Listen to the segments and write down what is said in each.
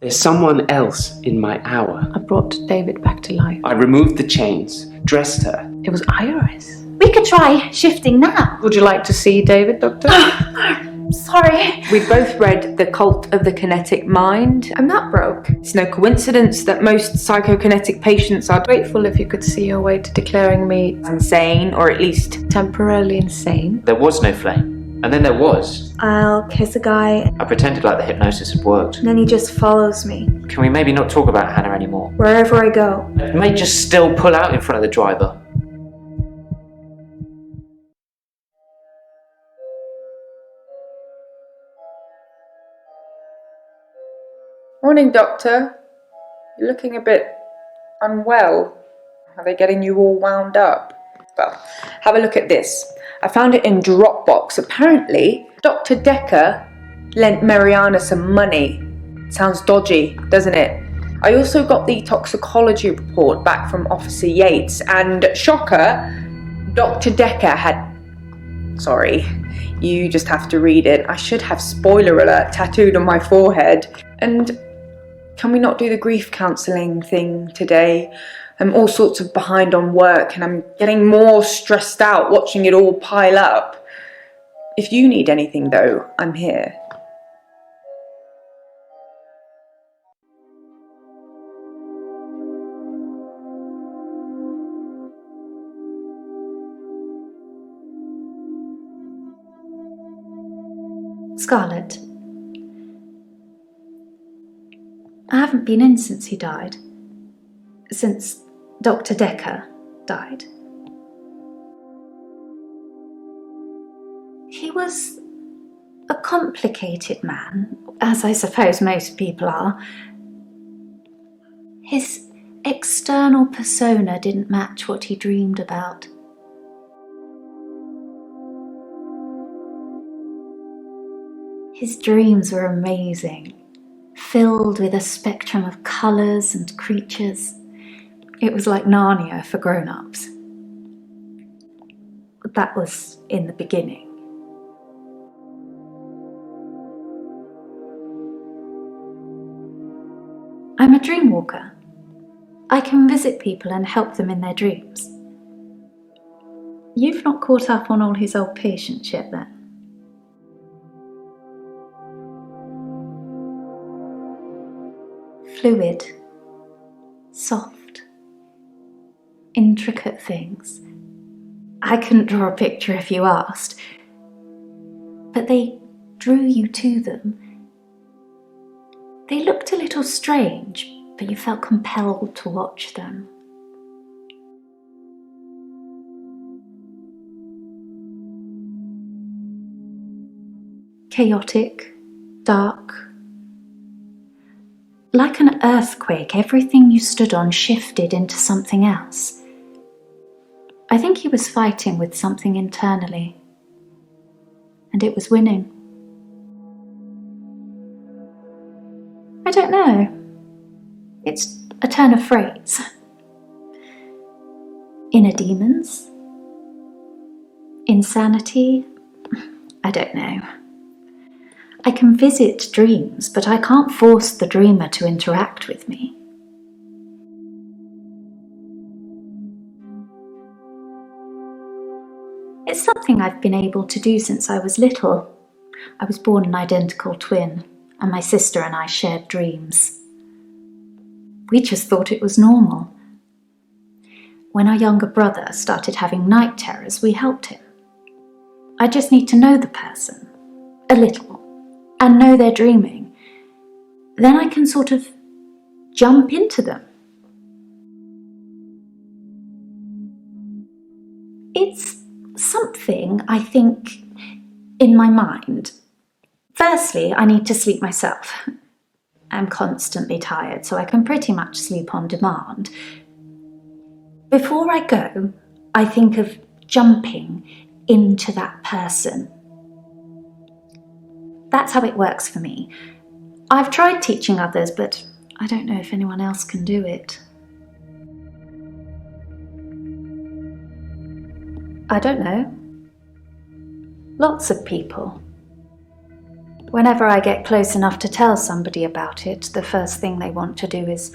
There's someone else in my hour. I brought David back to life. I removed the chains, dressed her. It was Iris. We could try shifting now. Would you like to see David, Doctor? Sorry. We both read The Cult of the Kinetic Mind. I'm not broke. It's no coincidence that most psychokinetic patients are Grateful if you could see your way to declaring me insane, or at least temporarily insane. There was no flame. And then there was. I'll kiss a guy, I pretended like the hypnosis had worked. and then he just follows me, Can we maybe not talk about Hannah anymore? wherever I go. I may just still pull out in front of the driver. Morning, Doctor. You're looking a bit unwell. Are they getting you all wound up? Well, have a look at this. I found it in Dropbox. Apparently, Dr. Dekker lent Mariana some money. Sounds dodgy, doesn't it? I also got the toxicology report back from Officer Yates, and shocker, Dr. Dekker had... Sorry, you just have to read it. I should have spoiler alert tattooed on my forehead. And can we not do the grief counselling thing today? I'm all sorts of behind on work and I'm getting more stressed out watching it all pile up. If you need anything though, I'm here. Scarlett, I haven't been in since he died. Since Dr. Dekker died. He was a complicated man, as I suppose most people are. His external persona didn't match what he dreamed about. His dreams were amazing, filled with a spectrum of colours and creatures. It was like Narnia for grown-ups. That was in the beginning. I'm a dreamwalker. I can visit people and help them in their dreams. You've not caught up on all his old patients yet then? Fluid, soft, intricate things. I couldn't draw a picture if you asked, but they drew you to them. They looked a little strange, but you felt compelled to watch them. Chaotic, dark. Like an earthquake, everything you stood on shifted into something else. I think he was fighting with something internally, and it was winning. I don't know. It's a turn of phrase. Inner demons? Insanity? I don't know. I can visit dreams, but I can't force the dreamer to interact with me. It's something I've been able to do since I was little. I was born an identical twin, and my sister and I shared dreams. We just thought it was normal. When our younger brother started having night terrors, we helped him. I just need to know the person, a little, and know they're dreaming. Then I can sort of jump into them. It's something, I think, in my mind. Firstly, I need to sleep myself. I'm constantly tired, so I can pretty much sleep on demand. Before I go, I think of jumping into that person. That's how it works for me. I've tried teaching others, but I don't know if anyone else can do it. I don't know. Lots of people. Whenever I get close enough to tell somebody about it, the first thing they want to do is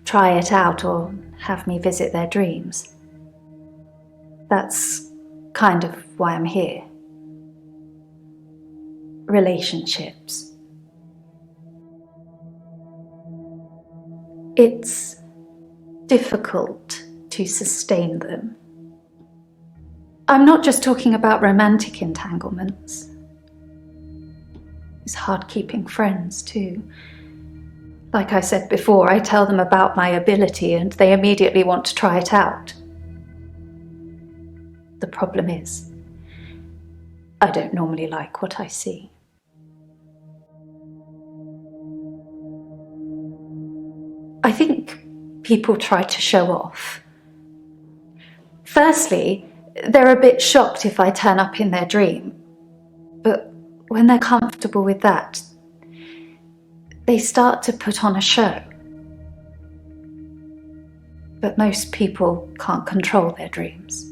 try it out or have me visit their dreams. That's kind of why I'm here. Relationships. It's difficult to sustain them. I'm not just talking about romantic entanglements. It's hard keeping friends too. Like I said before, I tell them about my ability and they immediately want to try it out. The problem is, I don't normally like what I see. I think people try to show off. Firstly, they're a bit shocked if I turn up in their dream, but when they're comfortable with that, they start to put on a show. But most people can't control their dreams,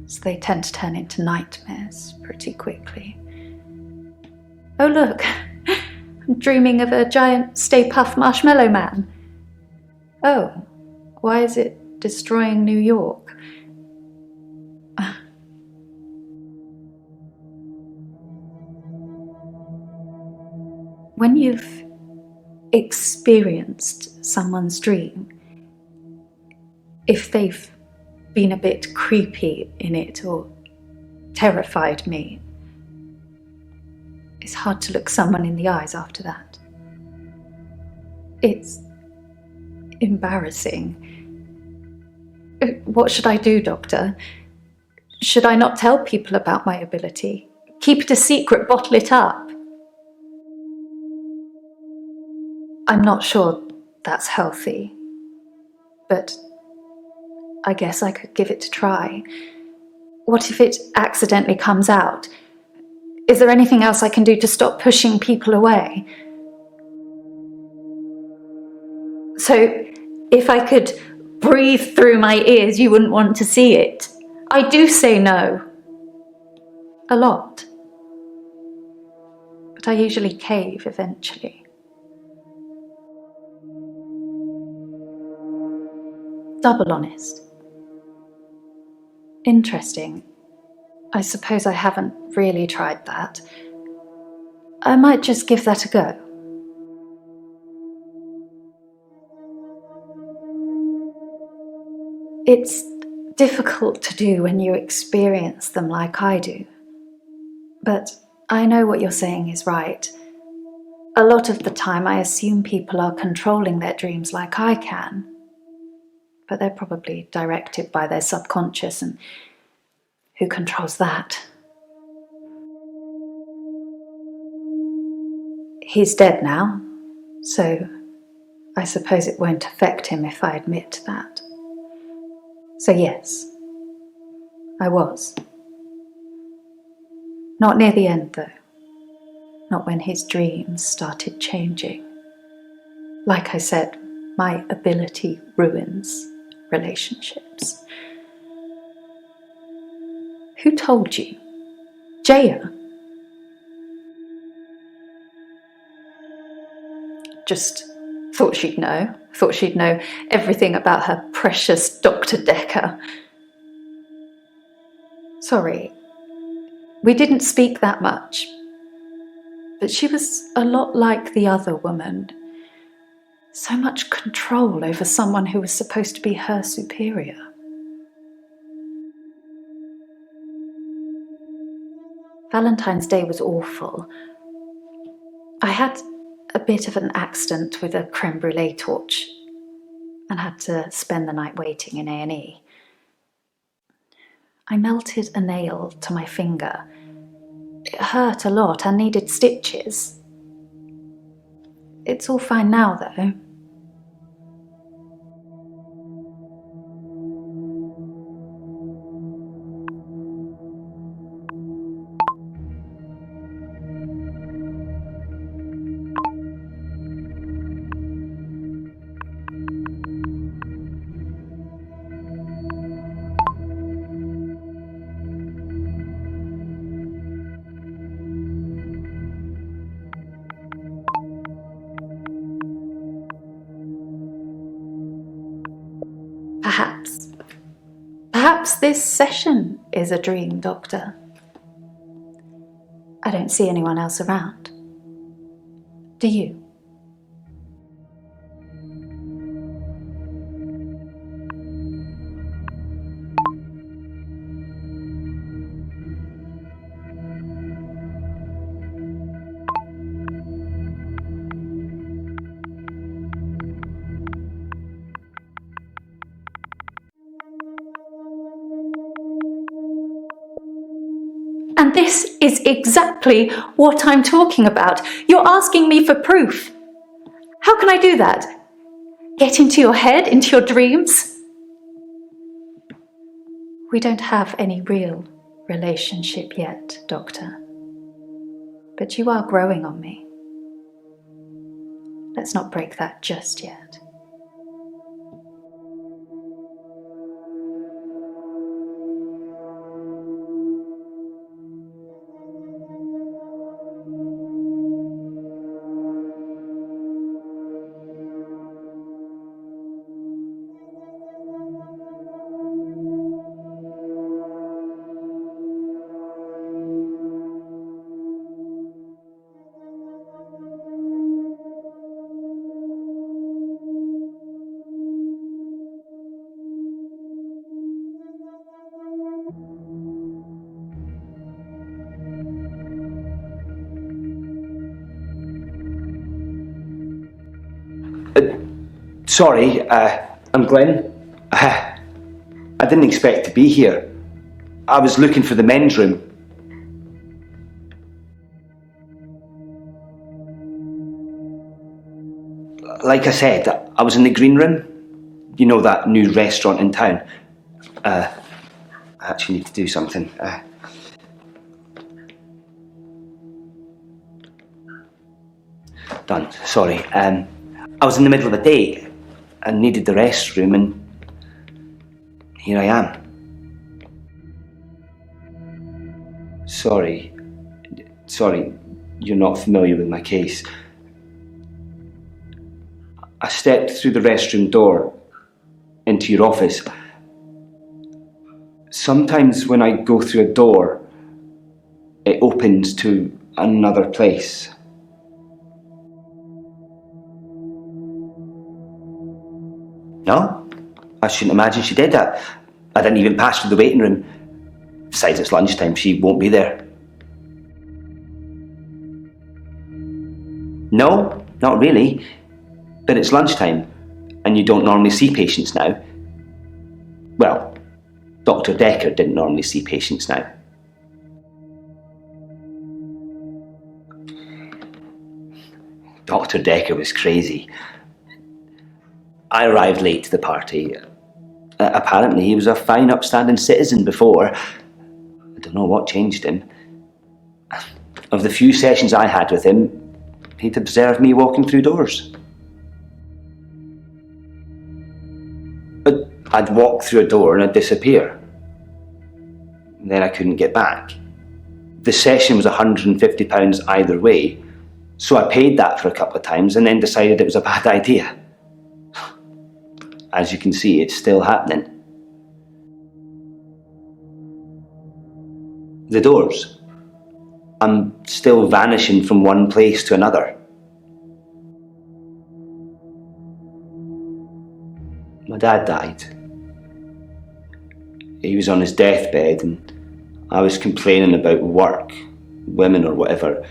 so they tend to turn into nightmares pretty quickly. Oh look, I'm dreaming of a giant Stay Puft Marshmallow Man. Oh, why is it destroying New York? When you've experienced someone's dream, if they've been a bit creepy in it or terrified me, it's hard to look someone in the eyes after that. It's embarrassing. What should I do, Doctor? Should I not tell people about my ability? Keep it a secret, bottle it up? I'm not sure that's healthy, but I guess I could give it a try. What if it accidentally comes out? Is there anything else I can do to stop pushing people away? So, if I could breathe through my ears, you wouldn't want to see it. I do say no. A lot. But I usually cave eventually. Double honest. Interesting. I suppose I haven't really tried that. I might just give that a go. It's difficult to do when you experience them like I do. But I know what you're saying is right. A lot of the time I assume people are controlling their dreams like I can. But they're probably directed by their subconscious, and who controls that? He's dead now, so I suppose it won't affect him if I admit that. So yes, I was. Not near the end though. Not when his dreams started changing. Like I said, my ability ruins relationships. Who told you? Jaya? Just thought she'd know. Thought she'd know everything about her precious Dr. Dekker. Sorry, we didn't speak that much. But she was a lot like the other woman. So much control over someone who was supposed to be her superior. Valentine's Day was awful. I had a bit of an accident with a creme brulee torch and had to spend the night waiting in A&E. I melted a nail to my finger. It hurt a lot and needed stitches. It's all fine now though. Perhaps this session is a dream, Doctor. I don't see anyone else around. Do you? And this is exactly what I'm talking about. You're asking me for proof. How can I do that? Get into your head, into your dreams? We don't have any real relationship yet, Doctor. But you are growing on me. Let's not break that just yet. Sorry, I'm Glenn. I didn't expect to be here. I was looking for the men's room. Like I said, I was in the green room. You know, that new restaurant in town. I actually need to do something. Done. Sorry. I was in the middle of a date and needed the restroom, and here I am. Sorry, you're not familiar with my case. I stepped through the restroom door into your office. Sometimes when I go through a door, it opens to another place. No, I shouldn't imagine she did that. I didn't even pass through the waiting room. Besides, it's lunchtime, she won't be there. No, not really. But it's lunchtime, and you don't normally see patients now. Well, Dr. Dekker didn't normally see patients now. Dr. Dekker was crazy. I arrived late to the party. Apparently he was a fine upstanding citizen before. I don't know what changed him. Of the few sessions I had with him, he'd observed me walking through doors. But I'd walk through a door and I'd disappear. Then I couldn't get back. The session was £150 either way, so I paid that for a couple of times and then decided it was a bad idea. As you can see, it's still happening. The doors. I'm still vanishing from one place to another. My dad died. He was on his deathbed and I was complaining about work, women or whatever.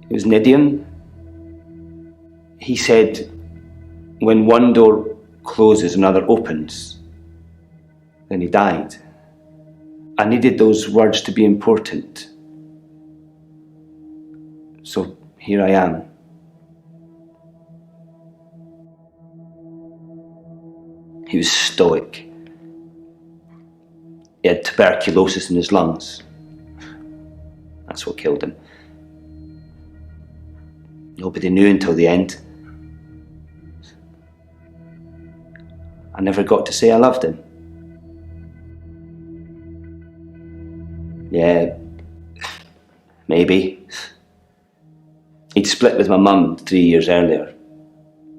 It was an idiom. He said, when one door closes, another opens. Then he died. I needed those words to be important. So here I am. He was stoic. He had tuberculosis in his lungs. That's what killed him. Nobody knew until the end. I never got to say I loved him. Yeah, maybe. He'd split with my mum 3 years earlier.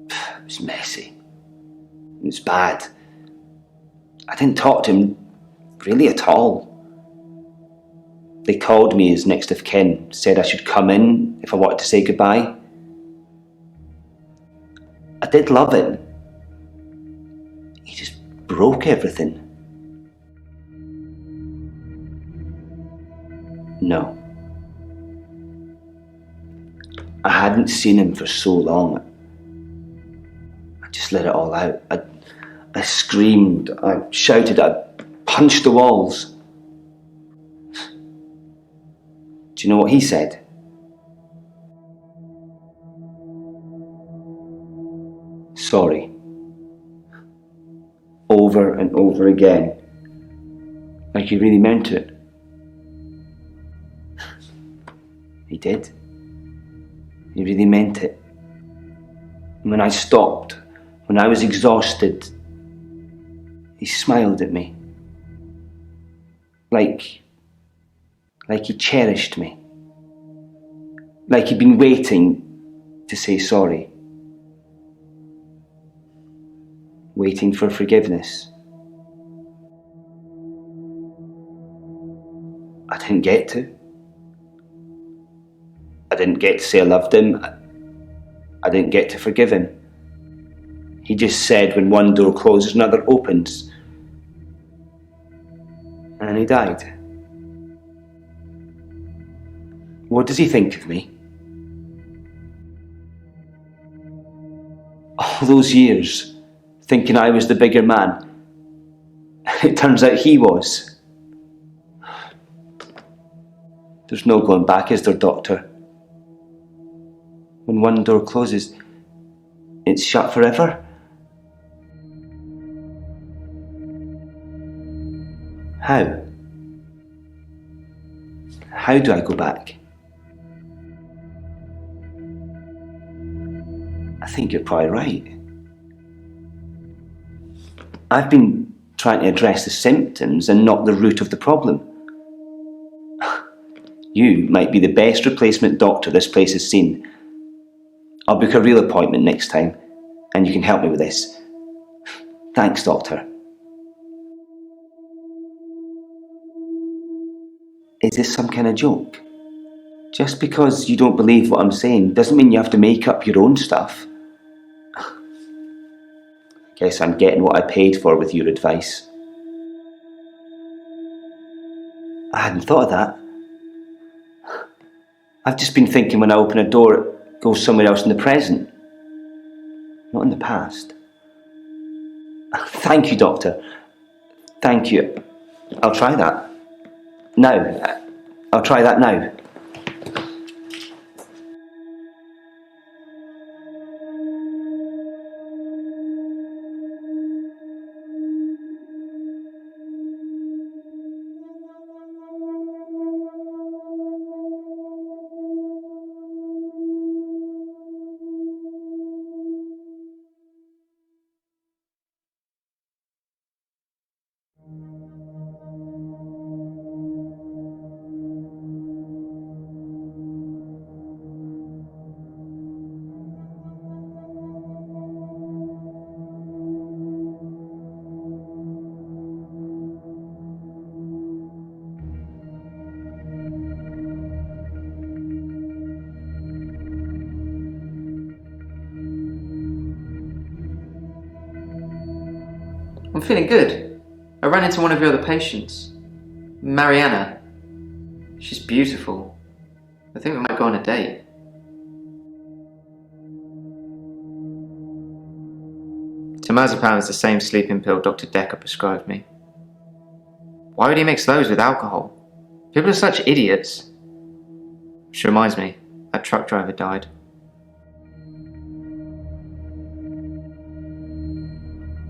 It was messy. It was bad. I didn't talk to him really at all. They called me as next of kin, said I should come in if I wanted to say goodbye. I did love him. He just broke everything. No. I hadn't seen him for so long. I just let it all out. I screamed, I shouted, I punched the walls. Do you know what he said? Sorry. Over and over again. Like he really meant it. He did. He really meant it. And when I stopped, when I was exhausted, he smiled at me. Like he cherished me. Like he'd been waiting to say sorry. Waiting for forgiveness. I didn't get to. I didn't get to say I loved him. I didn't get to forgive him. He just said when one door closes, another opens. And then he died. What does he think of me? All those years, thinking I was the bigger man. It turns out he was. There's no going back, is there, Doctor? When one door closes, it's shut forever. How? How do I go back? I think you're probably right. I've been trying to address the symptoms and not the root of the problem. You might be the best replacement doctor this place has seen. I'll book a real appointment next time, and you can help me with this. Thanks, Doctor. Is this some kind of joke? Just because you don't believe what I'm saying doesn't mean you have to make up your own stuff. Guess I'm getting what I paid for with your advice. I hadn't thought of that. I've just been thinking when I open a door, it goes somewhere else in the present, not in the past. Thank you, Doctor. Thank you. I'll try that. Now. I'll try that now. I'm feeling good. I ran into one of your other patients, Mariana. She's beautiful. I think we might go on a date. Temazepam is the same sleeping pill Dr. Dekker prescribed me. Why would he mix those with alcohol? People are such idiots. Which reminds me, that truck driver died.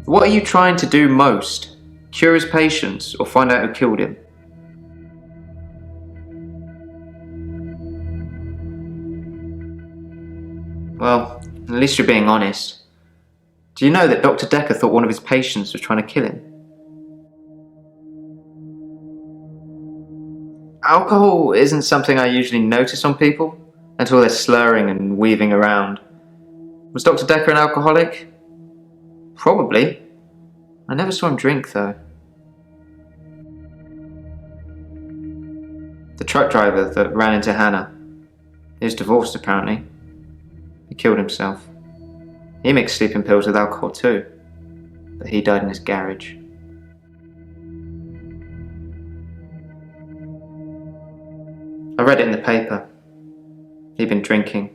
What are you trying to do most? Cure his patients or find out who killed him? Well, at least you're being honest. Do you know that Dr. Dekker thought one of his patients was trying to kill him? Alcohol isn't something I usually notice on people until they're slurring and weaving around. Was Dr. Dekker an alcoholic? Probably. I never saw him drink, though. truck driver that ran into Hannah. He was divorced apparently. He killed himself. He makes sleeping pills with alcohol too, but he died in his garage. I read it in the paper. He'd been drinking.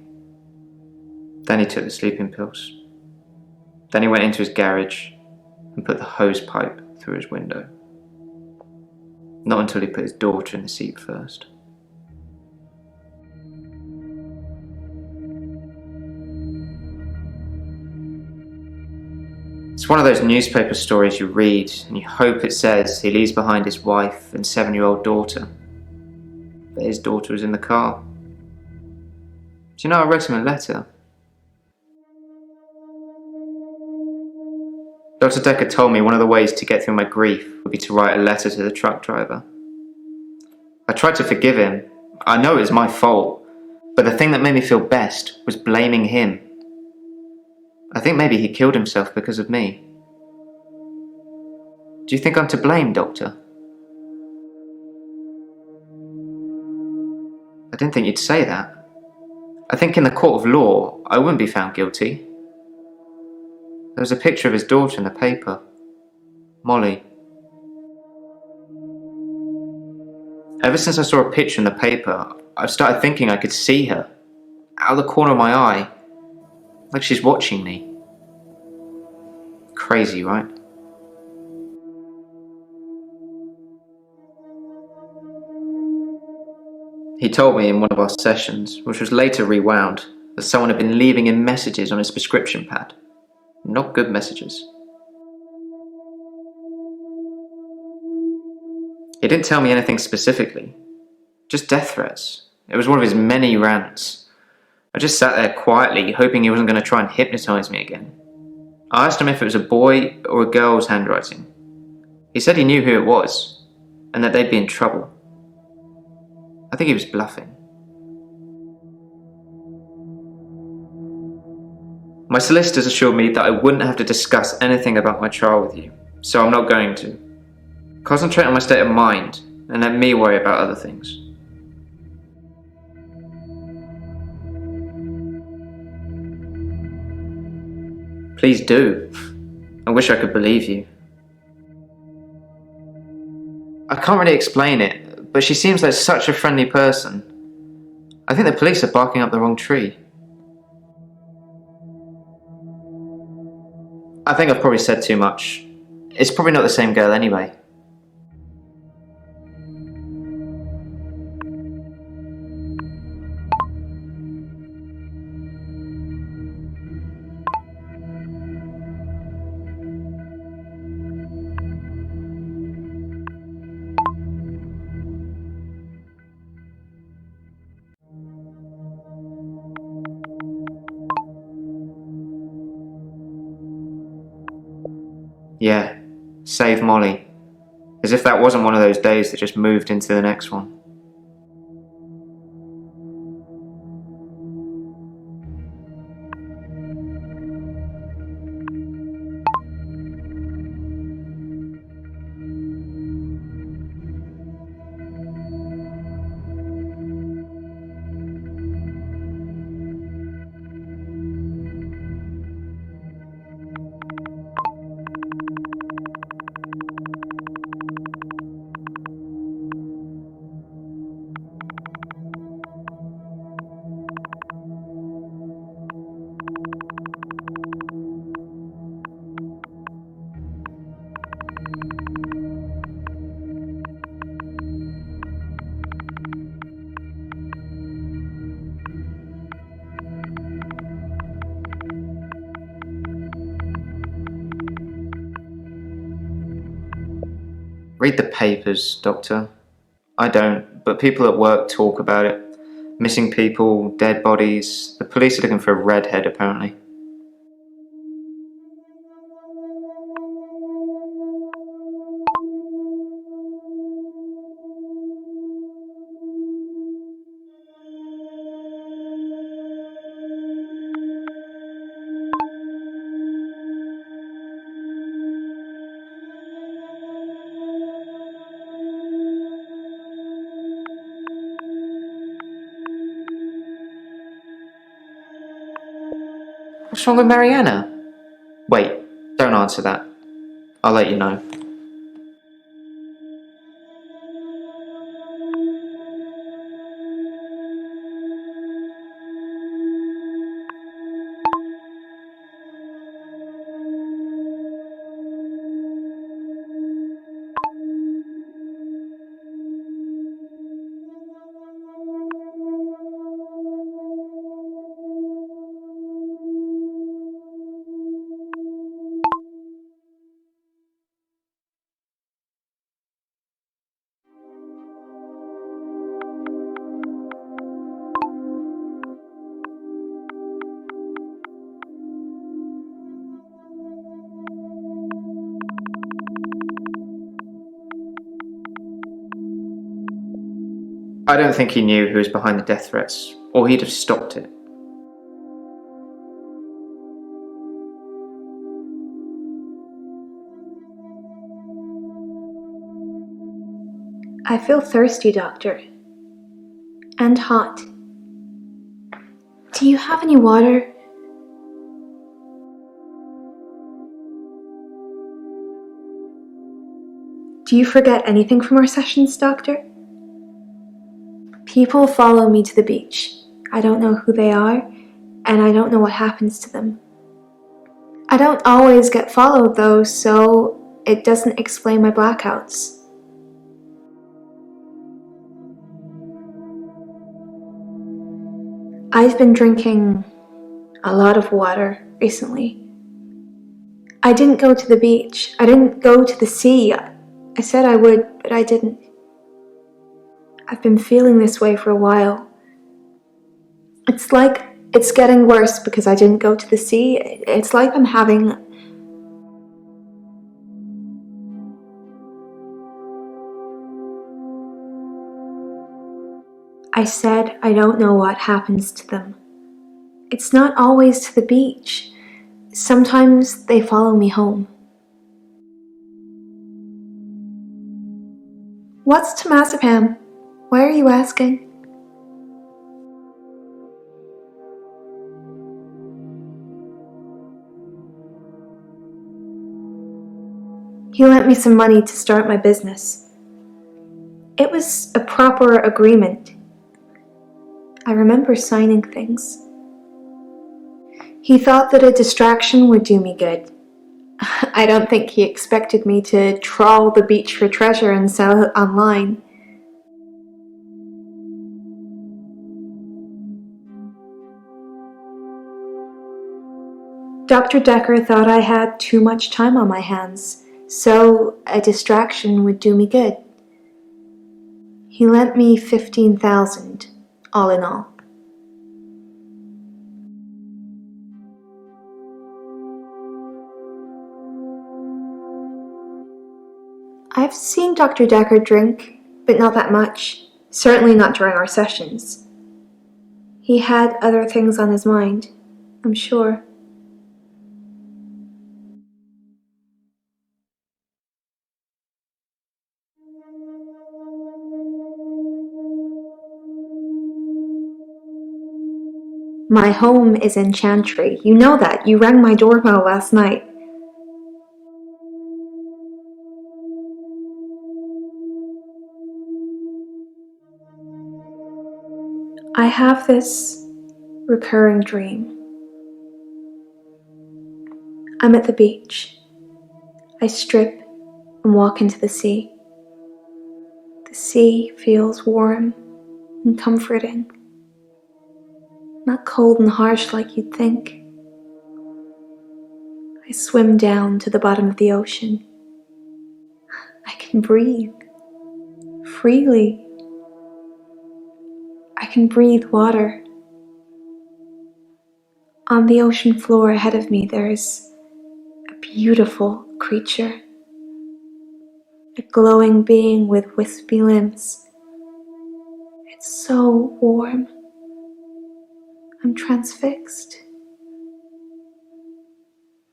Then he took the sleeping pills. Then he went into his garage and put the hose pipe through his window. Not until he put his daughter in the seat first. It's one of those newspaper stories you read and you hope it says he leaves behind his wife and 7-year-old daughter. But his daughter was in the car. Do you know, I wrote him a letter. Dr. Dekker told me one of the ways to get through my grief would be to write a letter to the truck driver. I tried to forgive him. I know it was my fault, but the thing that made me feel best was blaming him. I think maybe he killed himself because of me. Do you think I'm to blame, Doctor? I didn't think you'd say that. I think in the court of law, I wouldn't be found guilty. There was a picture of his daughter in the paper. Molly. Ever since I saw a picture in the paper, I've started thinking I could see her. Out of the corner of my eye. Like she's watching me. Crazy, right? He told me in one of our sessions, which was later rewound, that someone had been leaving him messages on his prescription pad. Not good messages. He didn't tell me anything specifically, just death threats. It was one of his many rants. I just sat there quietly, hoping he wasn't going to try and hypnotise me again. I asked him if it was a boy or a girl's handwriting. He said he knew who it was, and that they'd be in trouble. I think he was bluffing. My solicitors assured me that I wouldn't have to discuss anything about my trial with you, so I'm not going to. Concentrate on my state of mind, and let me worry about other things. Please do. I wish I could believe you. I can't really explain it, but she seems like such a friendly person. I think the police are barking up the wrong tree. I think I've probably said too much. It's probably not the same girl anyway. Yeah, save Molly. As if that wasn't one of those days that just moved into the next one. Read the papers, Doctor. I don't, but people at work talk about it. Missing people, dead bodies. The police are looking for a redhead, apparently. What's wrong with Mariana? Wait, don't answer that. I'll let you know. I don't think he knew who was behind the death threats, or he'd have stopped it. I feel thirsty, Doctor. And hot. Do you have any water? Do you forget anything from our sessions, Doctor? People follow me to the beach. I don't know who they are, and I don't know what happens to them. I don't always get followed though, so it doesn't explain my blackouts. I've been drinking a lot of water recently. I didn't go to the beach. I didn't go to the sea. I said I would, but I didn't. I've been feeling this way for a while. It's like it's getting worse because I didn't go to the sea. It's like I'm having... I said I don't know what happens to them. It's not always to the beach. Sometimes they follow me home. What's temazepam? Why are you asking? He lent me some money to start my business. It was a proper agreement. I remember signing things. He thought that a distraction would do me good. I don't think he expected me to trawl the beach for treasure and sell it online. Dr. Dekker thought I had too much time on my hands, so a distraction would do me good. He lent me $15,000, all in all. I've seen Dr. Dekker drink, but not that much. Certainly not during our sessions. He had other things on his mind, I'm sure. My home is in Chantry. You know that. You rang my doorbell last night. I have this recurring dream. I'm at the beach. I strip and walk into the sea. The sea feels warm and comforting. Not cold and harsh like you'd think. I swim down to the bottom of the ocean. I can breathe freely. I can breathe water. On the ocean floor ahead of me, there's a beautiful creature. A glowing being with wispy limbs. It's so warm. I'm transfixed.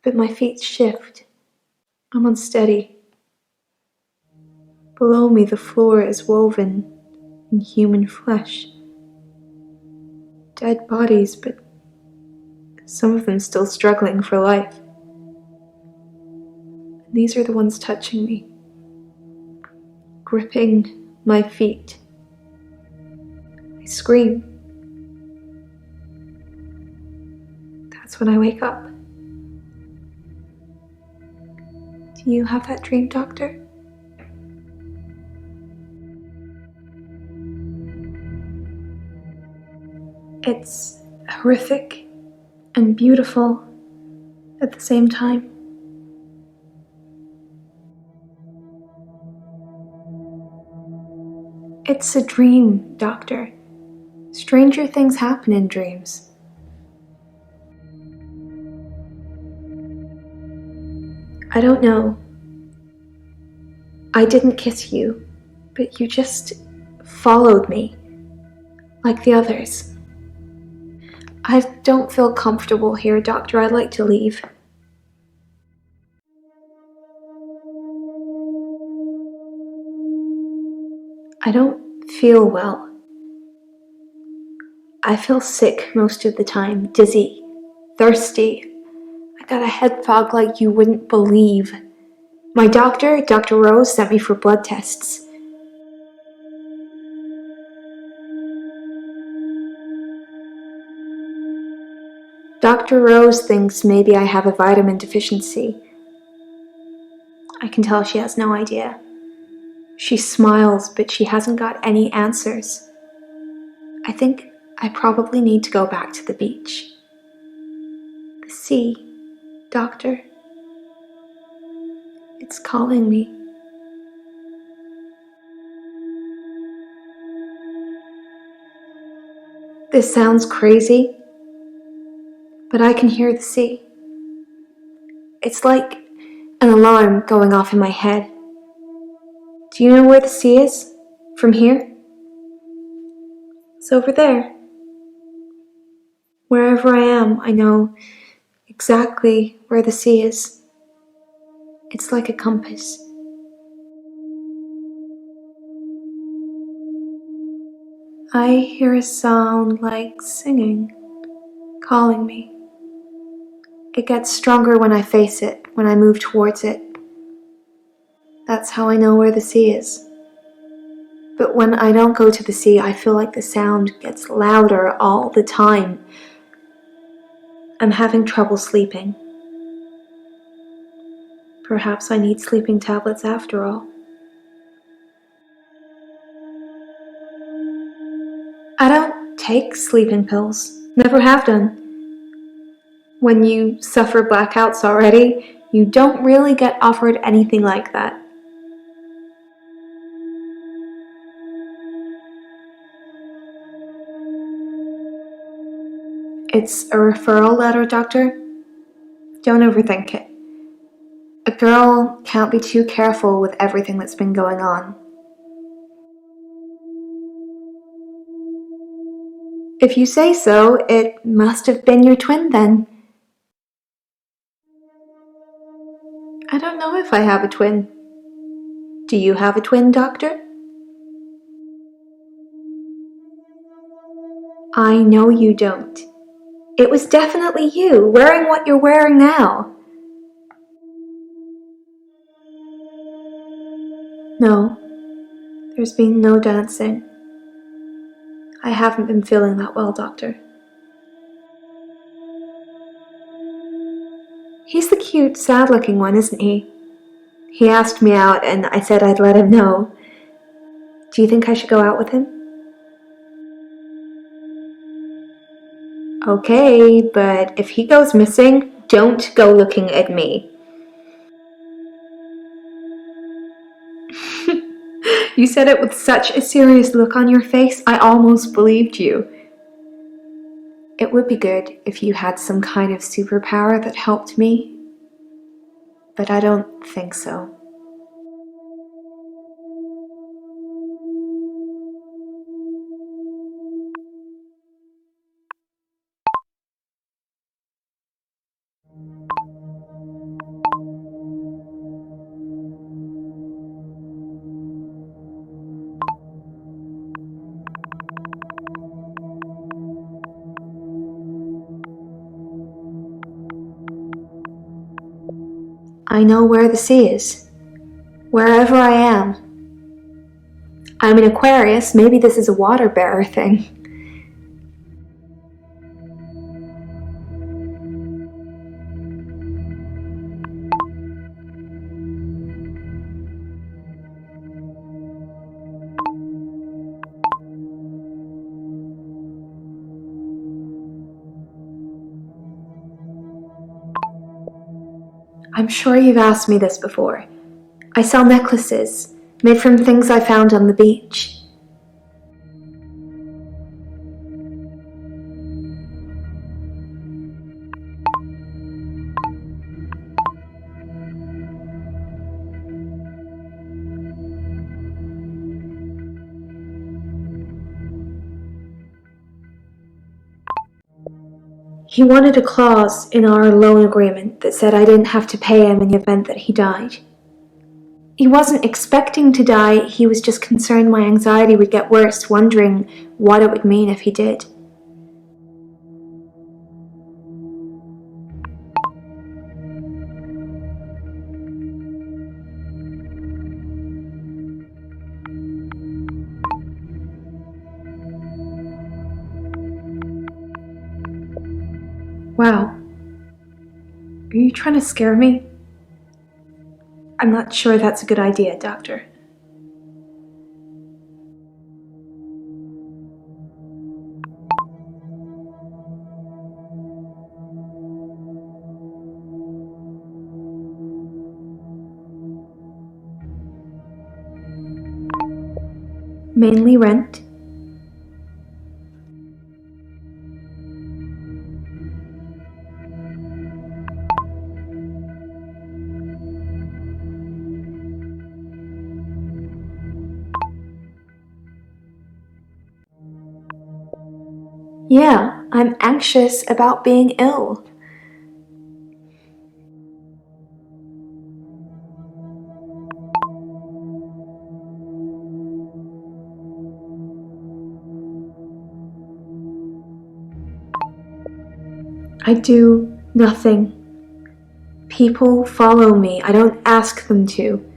But my feet shift. I'm unsteady. Below me, the floor is woven in human flesh. Dead bodies, but some of them still struggling for life. And these are the ones touching me, gripping my feet. I scream. That's when I wake up. Do you have that dream, Doctor? It's horrific and beautiful at the same time. It's a dream, Doctor. Stranger things happen in dreams. I don't know. I didn't kiss you, but you just followed me, like the others. I don't feel comfortable here, Doctor. I'd like to leave. I don't feel well. I feel sick most of the time, dizzy, thirsty. I got a head fog like you wouldn't believe. My doctor, Dr. Rose, sent me for blood tests. Dr. Rose thinks maybe I have a vitamin deficiency. I can tell she has no idea. She smiles, but she hasn't got any answers. I think I probably need to go back to the beach. The sea, Doctor. It's calling me. This sounds crazy, but I can hear the sea. It's like an alarm going off in my head. Do you know where the sea is? From here? It's over there. Wherever I am, I know exactly where the sea is. It's like a compass. I hear a sound like singing, calling me. It gets stronger when I face it, when I move towards it. That's how I know where the sea is. But when I don't go to the sea, I feel like the sound gets louder all the time. I'm having trouble sleeping. Perhaps I need sleeping tablets after all. I don't take sleeping pills. Never have done. When you suffer blackouts already, you don't really get offered anything like that. It's a referral letter, Doctor. Don't overthink it. A girl can't be too careful with everything that's been going on. If you say so, it must have been your twin then. I don't know if I have a twin. Do you have a twin, Doctor? I know you don't. It was definitely you, wearing what you're wearing now. No, there's been no dancing. I haven't been feeling that well, Doctor. He's the cute, sad-looking one, isn't he? He asked me out, and I said I'd let him know. Do you think I should go out with him? Okay, but if he goes missing, don't go looking at me. You said it with such a serious look on your face, I almost believed you. It would be good if you had some kind of superpower that helped me, but I don't think so. I know where the sea is. Wherever I am. I'm an Aquarius, maybe this is a water bearer thing. I'm sure you've asked me this before. I sell necklaces, made from things I found on the beach. He wanted a clause in our loan agreement that said I didn't have to pay him in the event that he died. He wasn't expecting to die, he was just concerned my anxiety would get worse, wondering what it would mean if he did. Wow. Are you trying to scare me? I'm not sure that's a good idea, Doctor. Mainly rent. Yeah, I'm anxious about being ill. I do nothing. People follow me. I don't ask them to.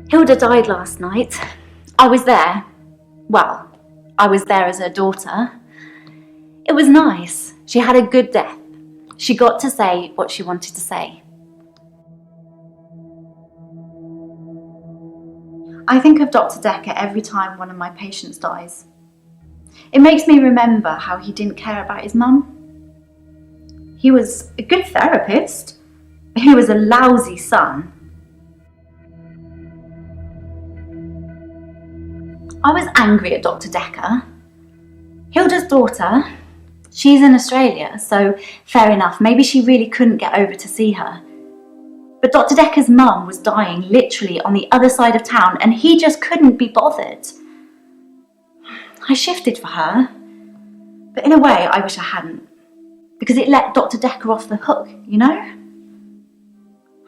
Hilda died last night. I was there. Well, I was there as her daughter. It was nice. She had a good death. She got to say what she wanted to say. I think of Dr. Dekker every time one of my patients dies. It makes me remember how he didn't care about his mum. He was a good therapist. He was a lousy son. I was angry at Dr. Dekker. Hilda's daughter, she's in Australia, so fair enough, maybe she really couldn't get over to see her. But Dr. Dekker's mum was dying literally on the other side of town and he just couldn't be bothered. I shifted for her, but in a way I wish I hadn't, because it let Dr. Dekker off the hook, you know?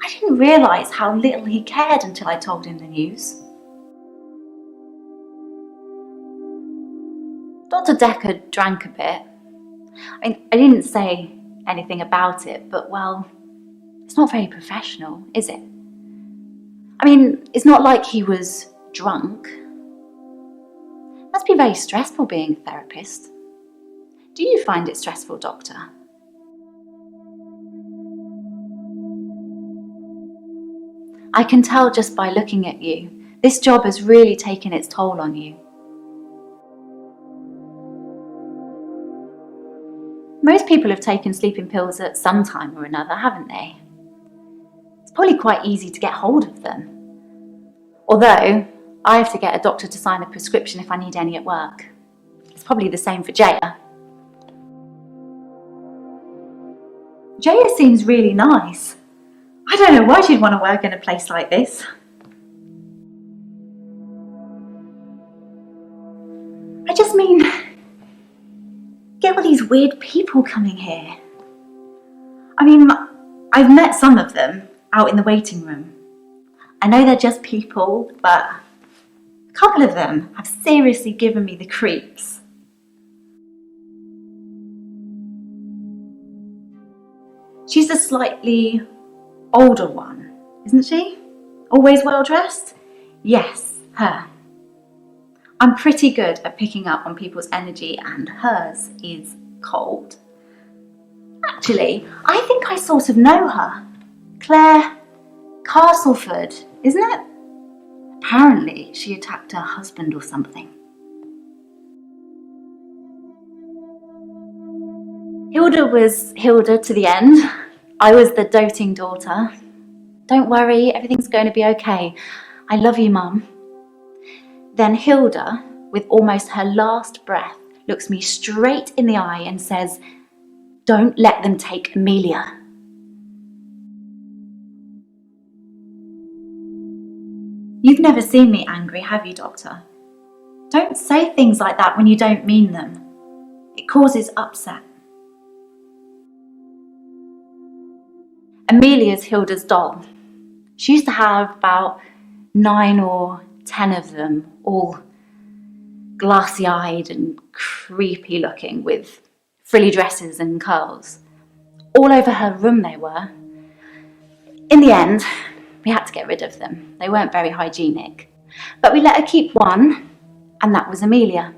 I didn't realise how little he cared until I told him the news. Dr. Dekker drank a bit. I didn't say anything about it, but well, it's not very professional, is it? It's not like he was drunk. It must be very stressful being a therapist. Do you find it stressful, Doctor? I can tell just by looking at you. This job has really taken its toll on you. Most people have taken sleeping pills at some time or another, haven't they? It's probably quite easy to get hold of them. Although, I have to get a doctor to sign a prescription if I need any at work. It's probably the same for Jaya. Jaya seems really nice. I don't know why she'd want to work in a place like this. I just mean, get all these weird people coming here. I've met some of them out in the waiting room. I know they're just people, but a couple of them have seriously given me the creeps. She's the slightly older one, isn't she? Always well dressed? Yes, her. I'm pretty good at picking up on people's energy, and hers is cold. Actually, I think I sort of know her. Claire Castleford, isn't it? Apparently, she attacked her husband or something. Hilda was Hilda to the end. I was the doting daughter. Don't worry, everything's going to be okay. I love you, Mum. Then Hilda, with almost her last breath, looks me straight in the eye and says, "Don't let them take Amelia." You've never seen me angry, have you, Doctor? Don't say things like that when you don't mean them. It causes upset. Amelia's Hilda's doll. She used to have about 9 or 10 of them, all glassy-eyed and creepy looking, with frilly dresses and curls. All over her room they were. In the end, we had to get rid of them. They weren't very hygienic. But we let her keep one, and that was Amelia.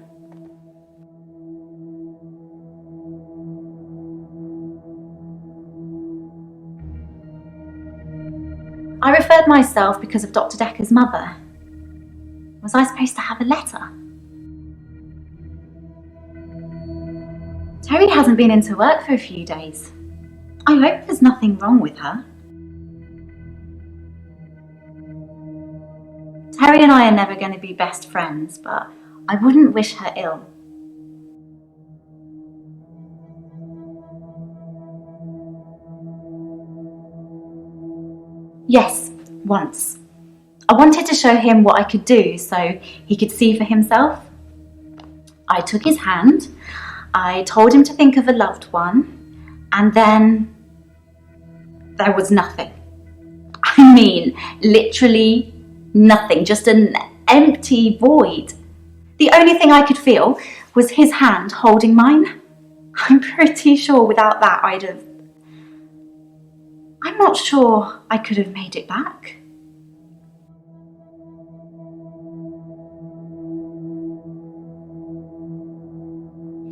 I referred myself because of Dr. Dekker's mother. Was I supposed to have a letter? Terry hasn't been into work for a few days. I hope there's nothing wrong with her. Terry and I are never going to be best friends, but I wouldn't wish her ill. Yes, once. I wanted to show him what I could do so he could see for himself. I took his hand, I told him to think of a loved one, and then there was nothing. I mean, literally nothing, just an empty void. The only thing I could feel was his hand holding mine. I'm pretty sure without that I'm not sure I could have made it back.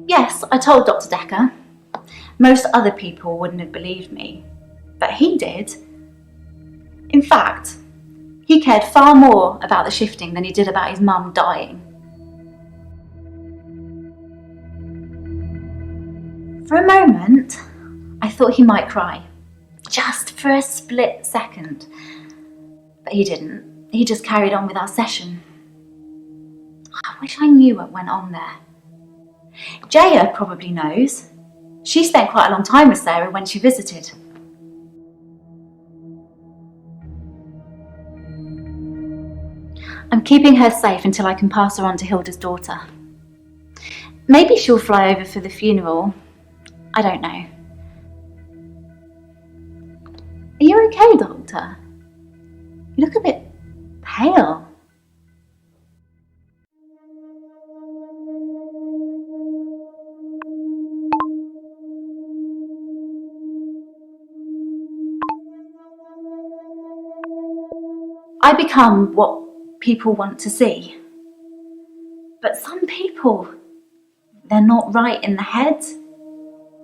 Yes, I told Dr. Dekker. Most other people wouldn't have believed me, but he did. In fact, he cared far more about the shifting than he did about his mum dying. For a moment, I thought he might cry. Just for a split second. But he didn't. He just carried on with our session. I wish I knew what went on there. Jaya probably knows. She spent quite a long time with Sarah when she visited. I'm keeping her safe until I can pass her on to Hilda's daughter. Maybe she'll fly over for the funeral. I don't know. Are you okay, Doctor? You look a bit pale. I become what people want to see. But some people, they're not right in the head.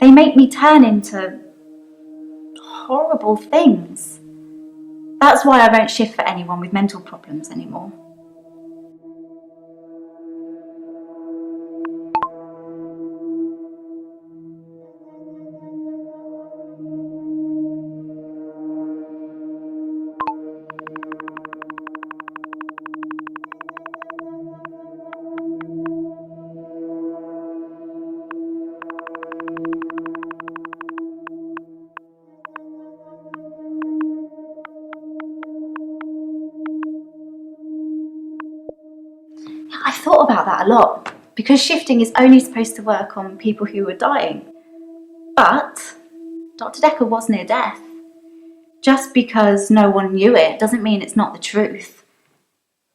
They make me turn into horrible things. That's why I won't shift for anyone with mental problems anymore. I thought about that a lot, because shifting is only supposed to work on people who are dying. But Dr. Dekker was near death. Just because no one knew it doesn't mean it's not the truth.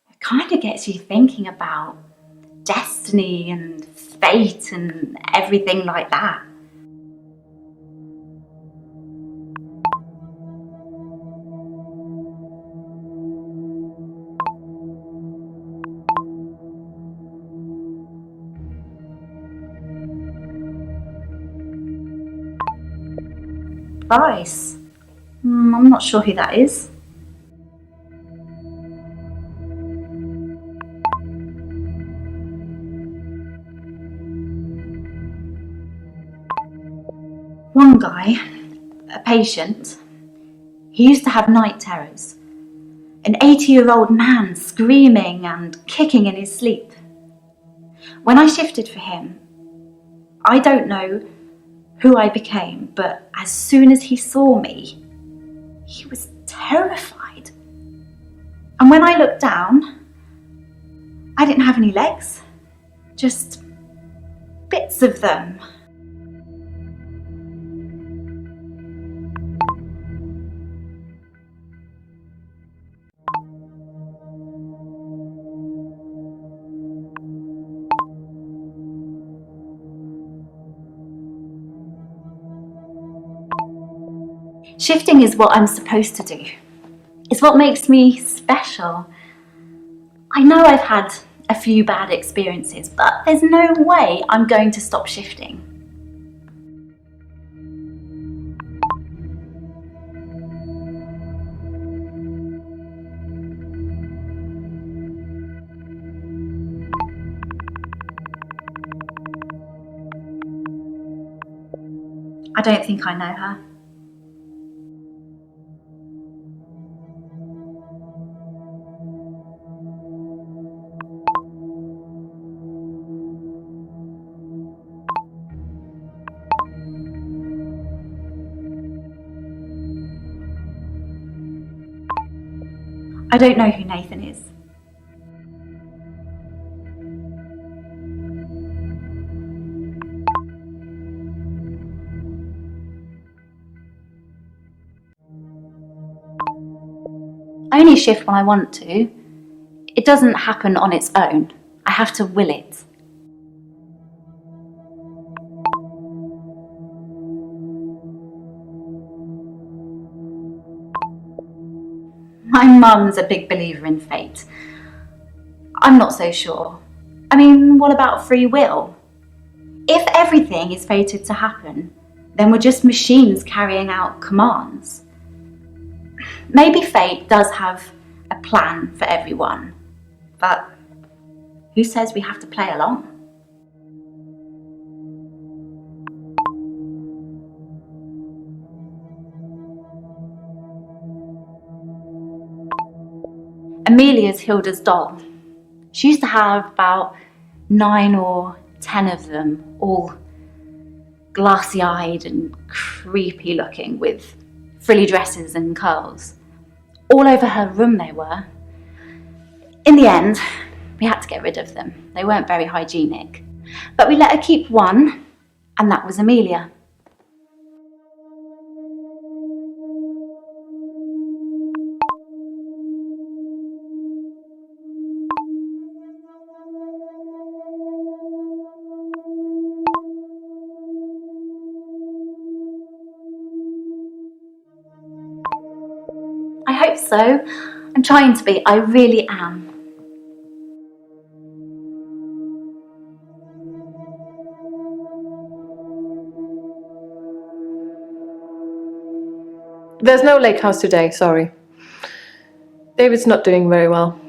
It kind of gets you thinking about destiny and fate and everything like that. Bryce? I'm not sure who that is. One guy, a patient, he used to have night terrors. An 80-year-old man screaming and kicking in his sleep. When I shifted for him, I don't know who I became, but as soon as he saw me, he was terrified. And when I looked down, I didn't have any legs, just bits of them. Shifting is what I'm supposed to do. It's what makes me special. I know I've had a few bad experiences, but there's no way I'm going to stop shifting. I don't think I know her. I don't know who Nathan is. I only shift when I want to. It doesn't happen on its own. I have to will it. My mum's a big believer in fate. I'm not so sure. I mean, what about free will? If everything is fated to happen, then we're just machines carrying out commands. Maybe fate does have a plan for everyone, but who says we have to play along? Amelia's Hilda's doll. She used to have about 9 or 10 of them, all glassy-eyed and creepy looking with frilly dresses and curls. All over her room they were. In the end, we had to get rid of them. They weren't very hygienic. But we let her keep one, and that was Amelia. I hope so. I'm trying to be. I really am. There's no lake house today, sorry. David's not doing very well.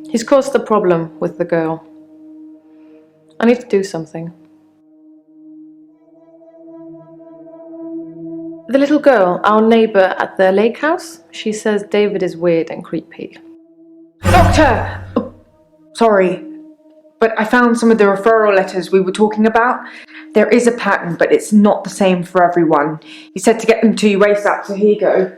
He's caused a problem with the girl. I need to do something. The little girl, our neighbour at the lake house, she says David is weird and creepy. Doctor! Oh, sorry, but I found some of the referral letters we were talking about. There is a pattern, but it's not the same for everyone. He said to get them to you ASAP, so here you go.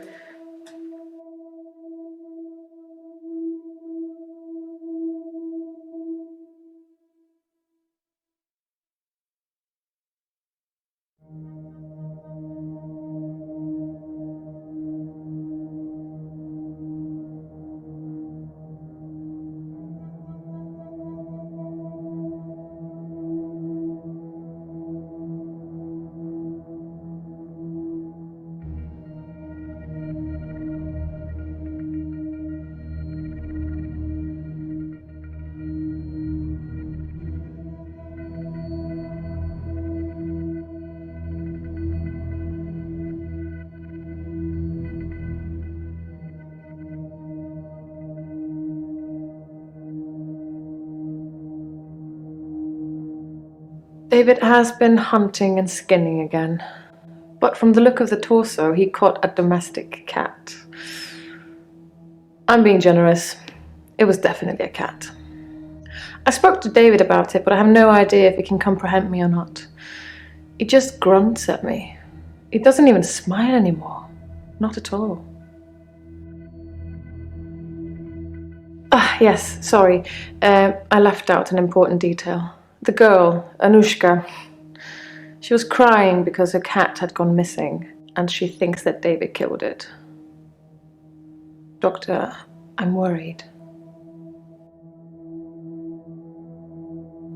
David has been hunting and skinning again. But from the look of the torso, he caught a domestic cat. I'm being generous. It was definitely a cat. I spoke to David about it, but I have no idea if he can comprehend me or not. He just grunts at me. He doesn't even smile anymore. Not at all. Ah, yes, sorry. I left out an important detail. The girl, Anushka, she was crying because her cat had gone missing, and she thinks that David killed it. Doctor, I'm worried.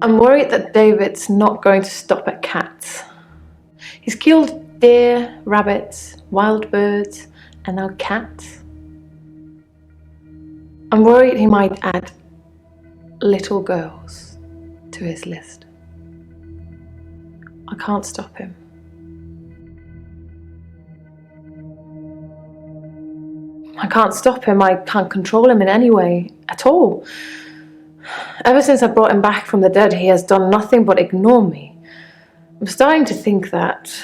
I'm worried that David's not going to stop at cats. He's killed deer, rabbits, wild birds, and now cats. I'm worried he might add little girls to his list. I can't stop him. I can't stop him. I can't control him in any way at all. Ever since I brought him back from the dead, he has done nothing but ignore me. I'm starting to think that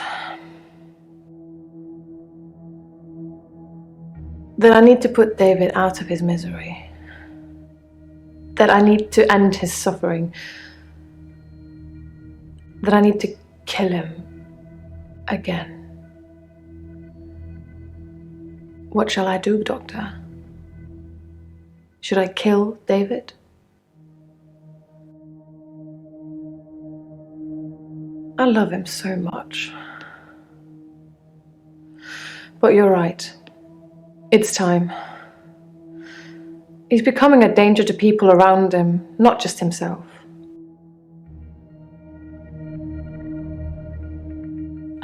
I need to put David out of his misery. That I need to end his suffering. That I need to kill him again. What shall I do, Doctor? Should I kill David? I love him so much. But you're right. It's time. He's becoming a danger to people around him, not just himself.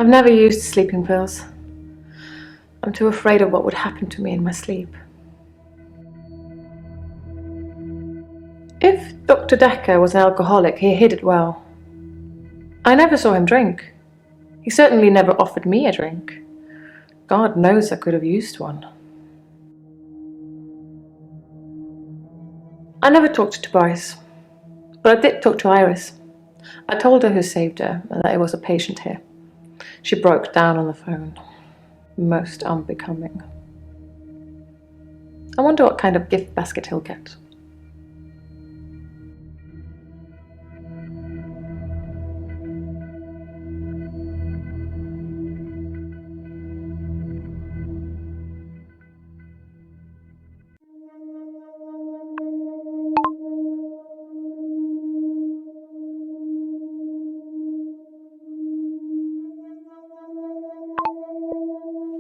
I've never used sleeping pills. I'm too afraid of what would happen to me in my sleep. If Dr. Dekker was an alcoholic, he hid it well. I never saw him drink. He certainly never offered me a drink. God knows I could have used one. I never talked to Tobias, but I did talk to Iris. I told her who saved her and that it was a patient here. She broke down on the phone. Most unbecoming. I wonder what kind of gift basket he'll get.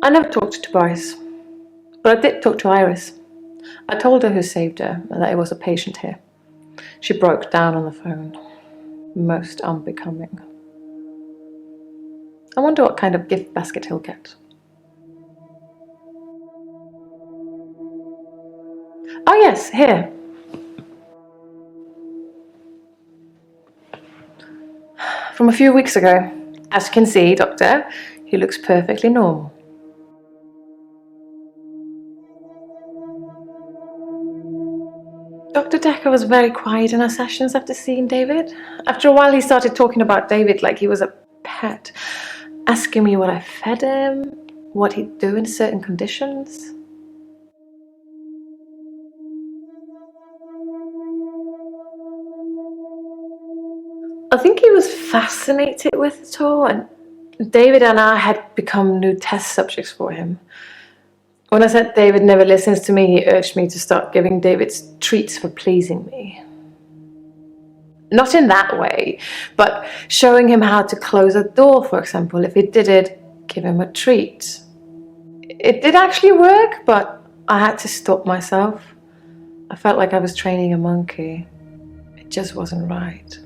I never talked to Tobias, but I did talk to Iris. I told her who saved her and that it was a patient here. She broke down on the phone. Most unbecoming. I wonder what kind of gift basket he'll get. Oh yes, here. From a few weeks ago. As you can see, Doctor, he looks perfectly normal. Dr. Dekker was very quiet in our sessions after seeing David. After a while, he started talking about David like he was a pet, asking me what I fed him, what he'd do in certain conditions. I think he was fascinated with it all, and David and I had become new test subjects for him. When I said David never listens to me, he urged me to start giving David treats for pleasing me. Not in that way, but showing him how to close a door, for example. If he did it, give him a treat. It did actually work, but I had to stop myself. I felt like I was training a monkey. It just wasn't right.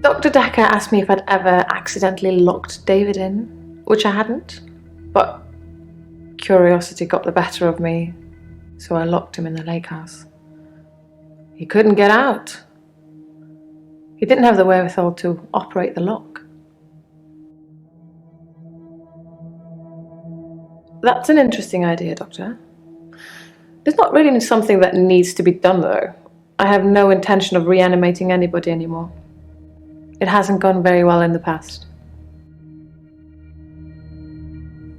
Dr. Dekker asked me if I'd ever accidentally locked David in, which I hadn't, but curiosity got the better of me, so I locked him in the lake house. He couldn't get out. He didn't have the wherewithal to operate the lock. That's an interesting idea, Doctor. It's not really something that needs to be done, though. I have no intention of reanimating anybody anymore. It hasn't gone very well in the past.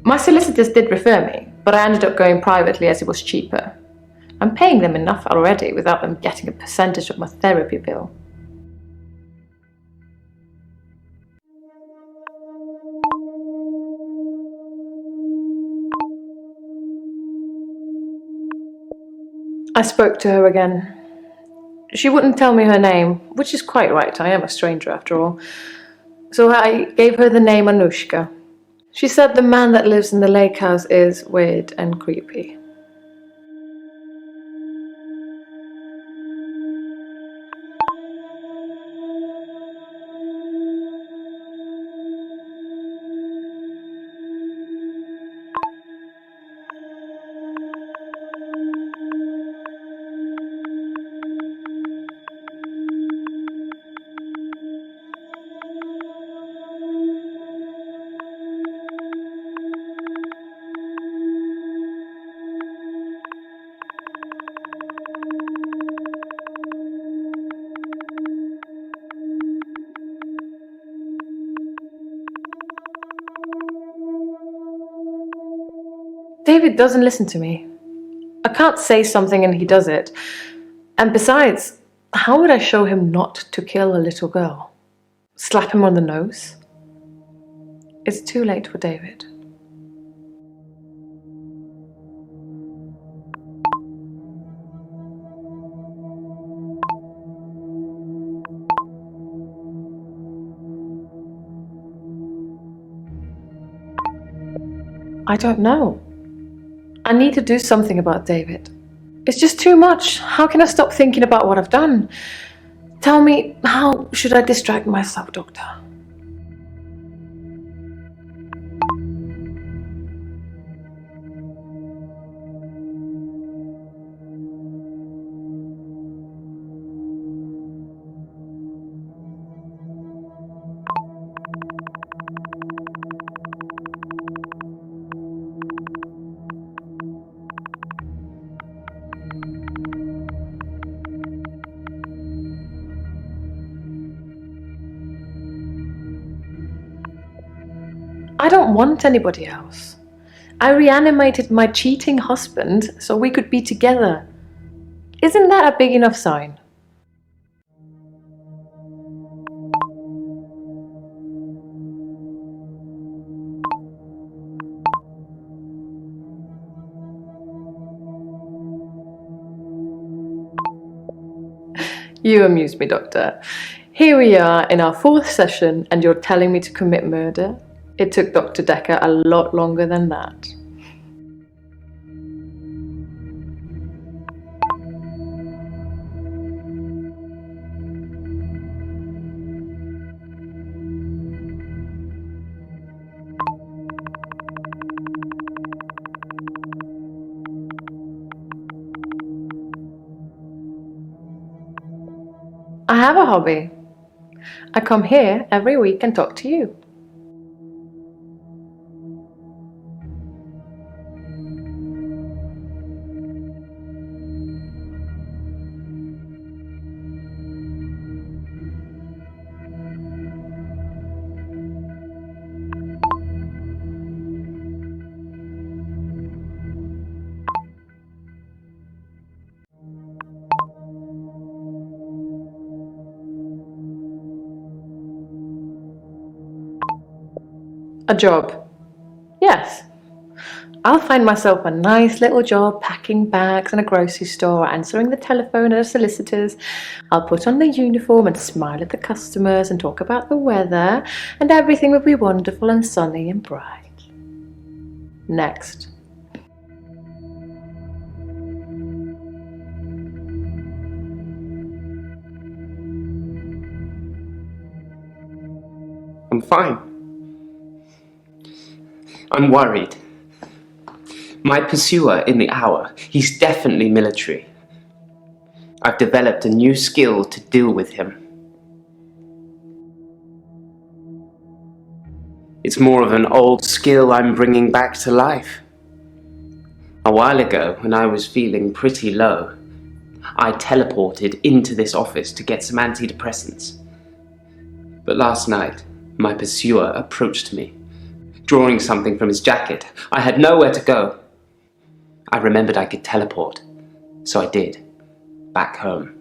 My solicitors did refer me, but I ended up going privately as it was cheaper. I'm paying them enough already without them getting a percentage of my therapy bill. I spoke to her again. She wouldn't tell me her name, which is quite right, I am a stranger after all. So I gave her the name Anushka. She said the man that lives in the lake house is weird and creepy. David doesn't listen to me. I can't say something and he does it. And besides, how would I show him not to kill a little girl? Slap him on the nose? It's too late for David. I don't know. I need to do something about David. It's just too much. How can I stop thinking about what I've done? Tell me, how should I distract myself, Doctor? I don't want anybody else. I reanimated my cheating husband so we could be together. Isn't that a big enough sign? You amuse me, Doctor. Here we are in our 4th session and you're telling me to commit murder? It took Dr. Dekker a lot longer than that. I have a hobby. I come here every week and talk to you. A job. Yes. I'll find myself a nice little job packing bags in a grocery store, answering the telephone at a solicitor's. I'll put on the uniform and smile at the customers and talk about the weather, and everything will be wonderful and sunny and bright. Next. I'm fine. I'm worried. My pursuer in the hour, he's definitely military. I've developed a new skill to deal with him. It's more of an old skill I'm bringing back to life. A while ago, when I was feeling pretty low, I teleported into this office to get some antidepressants. But last night, my pursuer approached me, drawing something from his jacket. I had nowhere to go. I remembered I could teleport, so I did, back home.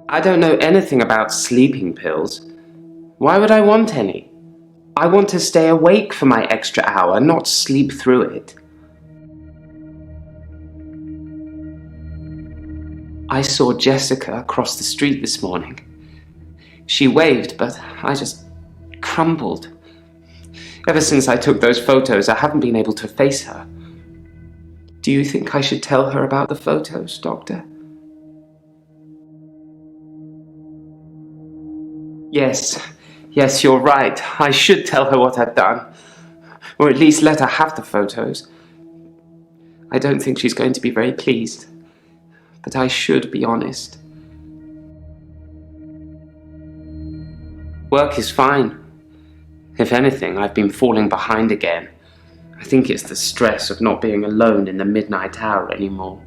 I don't know anything about sleeping pills. Why would I want any? I want to stay awake for my extra hour, not sleep through it. I saw Jessica across the street this morning. She waved, but I just crumbled. Ever since I took those photos, I haven't been able to face her. Do you think I should tell her about the photos, Doctor? Yes, you're right. I should tell her what I've done. Or at least let her have the photos. I don't think she's going to be very pleased. But I should be honest. Work is fine. If anything, I've been falling behind again. I think it's the stress of not being alone in the midnight hour anymore.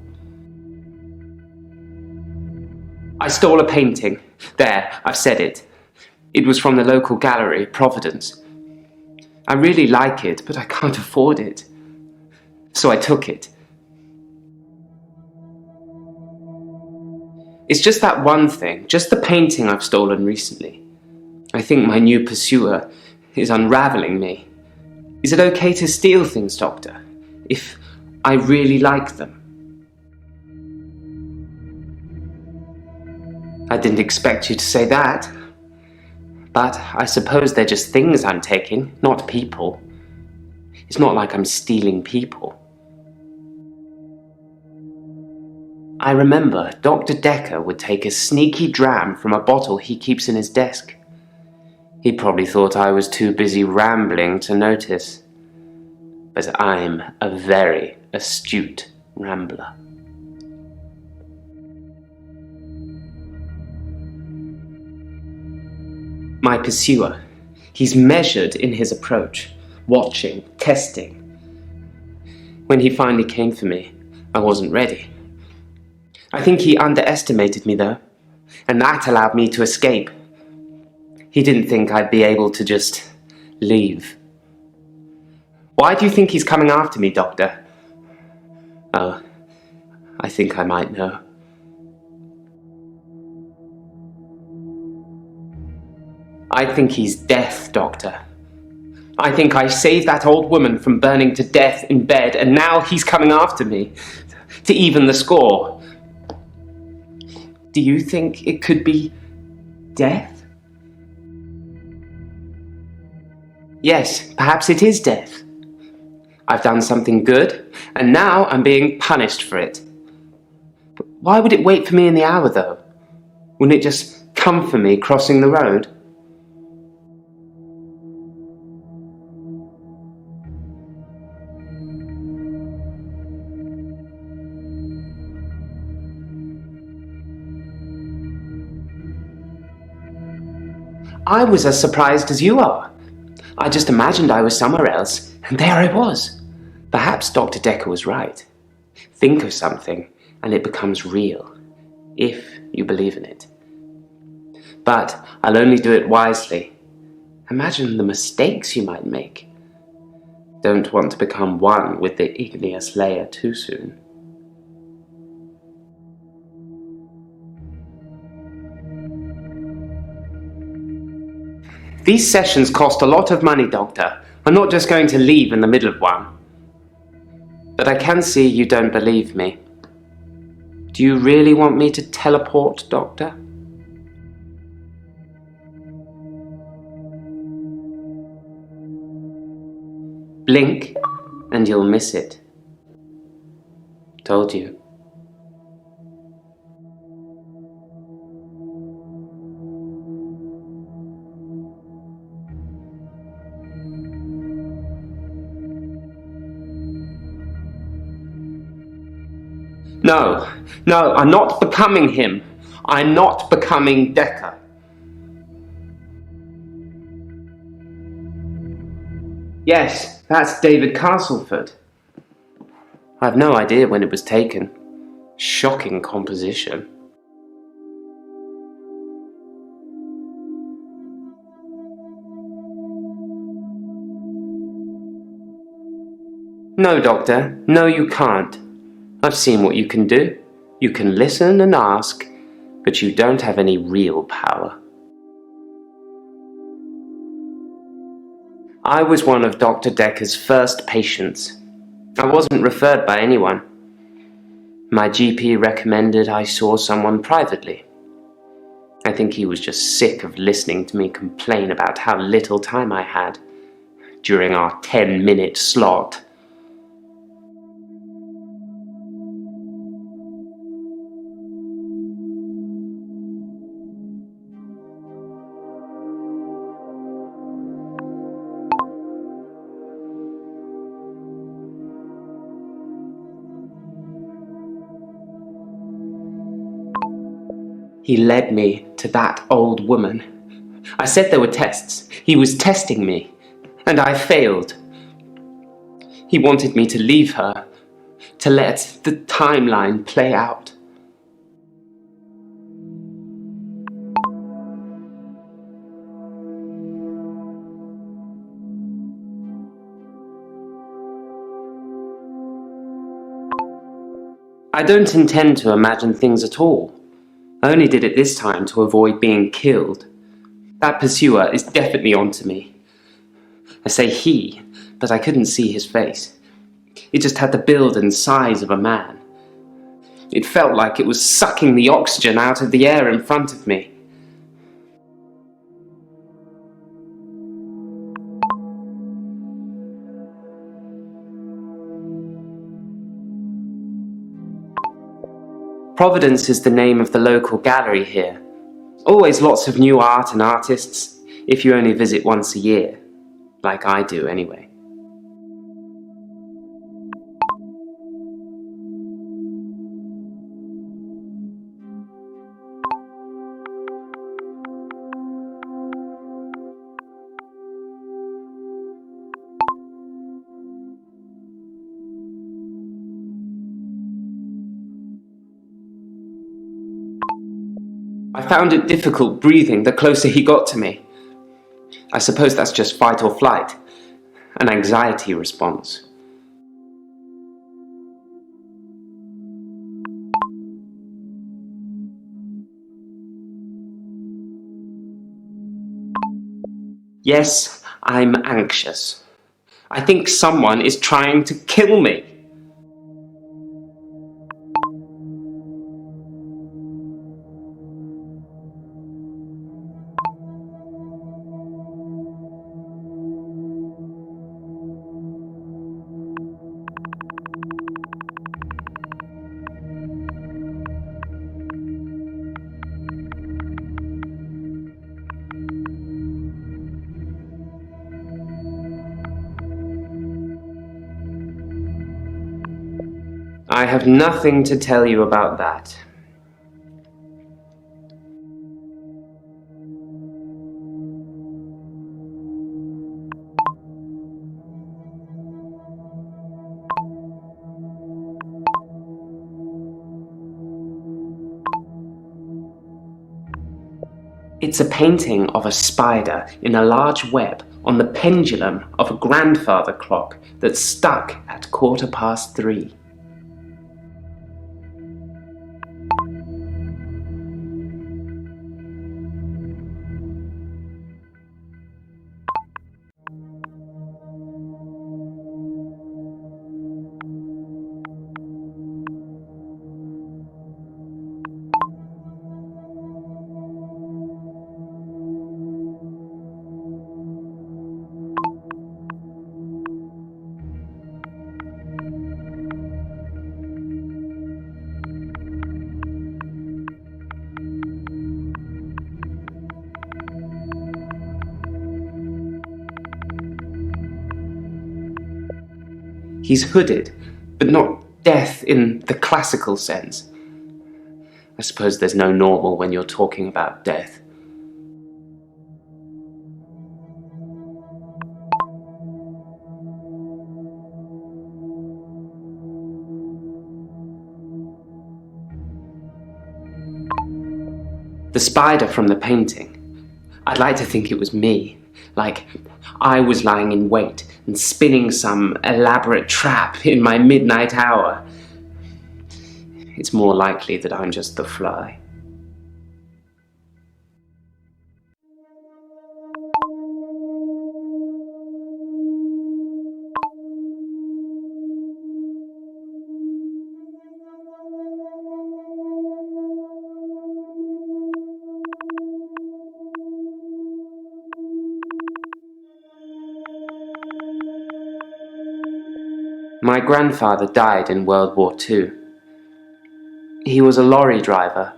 I stole a painting. There, I've said it. It was from the local gallery, Providence. I really like it, but I can't afford it. So I took it. It's just that one thing, just the painting I've stolen recently. I think my new pursuer is unraveling me. Is it okay to steal things, Doctor, if I really like them? I didn't expect you to say that. But I suppose they're just things I'm taking, not people. It's not like I'm stealing people. I remember Dr. Dekker would take a sneaky dram from a bottle he keeps in his desk. He probably thought I was too busy rambling to notice. But I'm a very astute rambler. My pursuer. He's measured in his approach, watching, testing. When he finally came for me, I wasn't ready. I think he underestimated me though, and that allowed me to escape. He didn't think I'd be able to just leave. Why do you think he's coming after me, Doctor? Oh, I think I might know. I think he's death, Doctor. I think I saved that old woman from burning to death in bed, and now he's coming after me to even the score. Do you think it could be death? Yes, perhaps it is death. I've done something good, and now I'm being punished for it. But why would it wait for me in the hour, though? Wouldn't it just come for me crossing the road? I was as surprised as you are. I just imagined I was somewhere else, and there I was. Perhaps Dr. Dekker was right. Think of something, and it becomes real, if you believe in it. But I'll only do it wisely. Imagine the mistakes you might make. Don't want to become one with the igneous layer too soon. These sessions cost a lot of money, Doctor. I'm not just going to leave in the middle of one. But I can see you don't believe me. Do you really want me to teleport, Doctor? Blink, and you'll miss it. Told you. No, I'm not becoming him. I'm not becoming Dekker. Yes, that's David Castleford. I've no idea when it was taken. Shocking composition. No, Doctor. No, you can't. I've seen what you can do. You can listen and ask, but you don't have any real power. I was one of Dr. Dekker's first patients. I wasn't referred by anyone. My GP recommended I saw someone privately. I think he was just sick of listening to me complain about how little time I had during our 10-minute slot. He led me to that old woman. I said there were tests. He was testing me, and I failed. He wanted me to leave her, to let the timeline play out. I don't intend to imagine things at all. I only did it this time to avoid being killed. That pursuer is definitely onto me. I say he, but I couldn't see his face. It just had the build and size of a man. It felt like it was sucking the oxygen out of the air in front of me. Providence is the name of the local gallery here. Always lots of new art and artists, if you only visit once a year. Like I do, anyway. I found it difficult breathing the closer he got to me. I suppose that's just fight or flight, an anxiety response. Yes, I'm anxious. I think someone is trying to kill me. I have nothing to tell you about that. It's a painting of a spider in a large web on the pendulum of a grandfather clock that's stuck at 3:15. He's hooded, but not death in the classical sense. I suppose there's no normal when you're talking about death. The spider from the painting. I'd like to think it was me. Like I was lying in wait and spinning some elaborate trap in my midnight hour. It's more likely that I'm just the fly. My grandfather died in World War II. He was a lorry driver.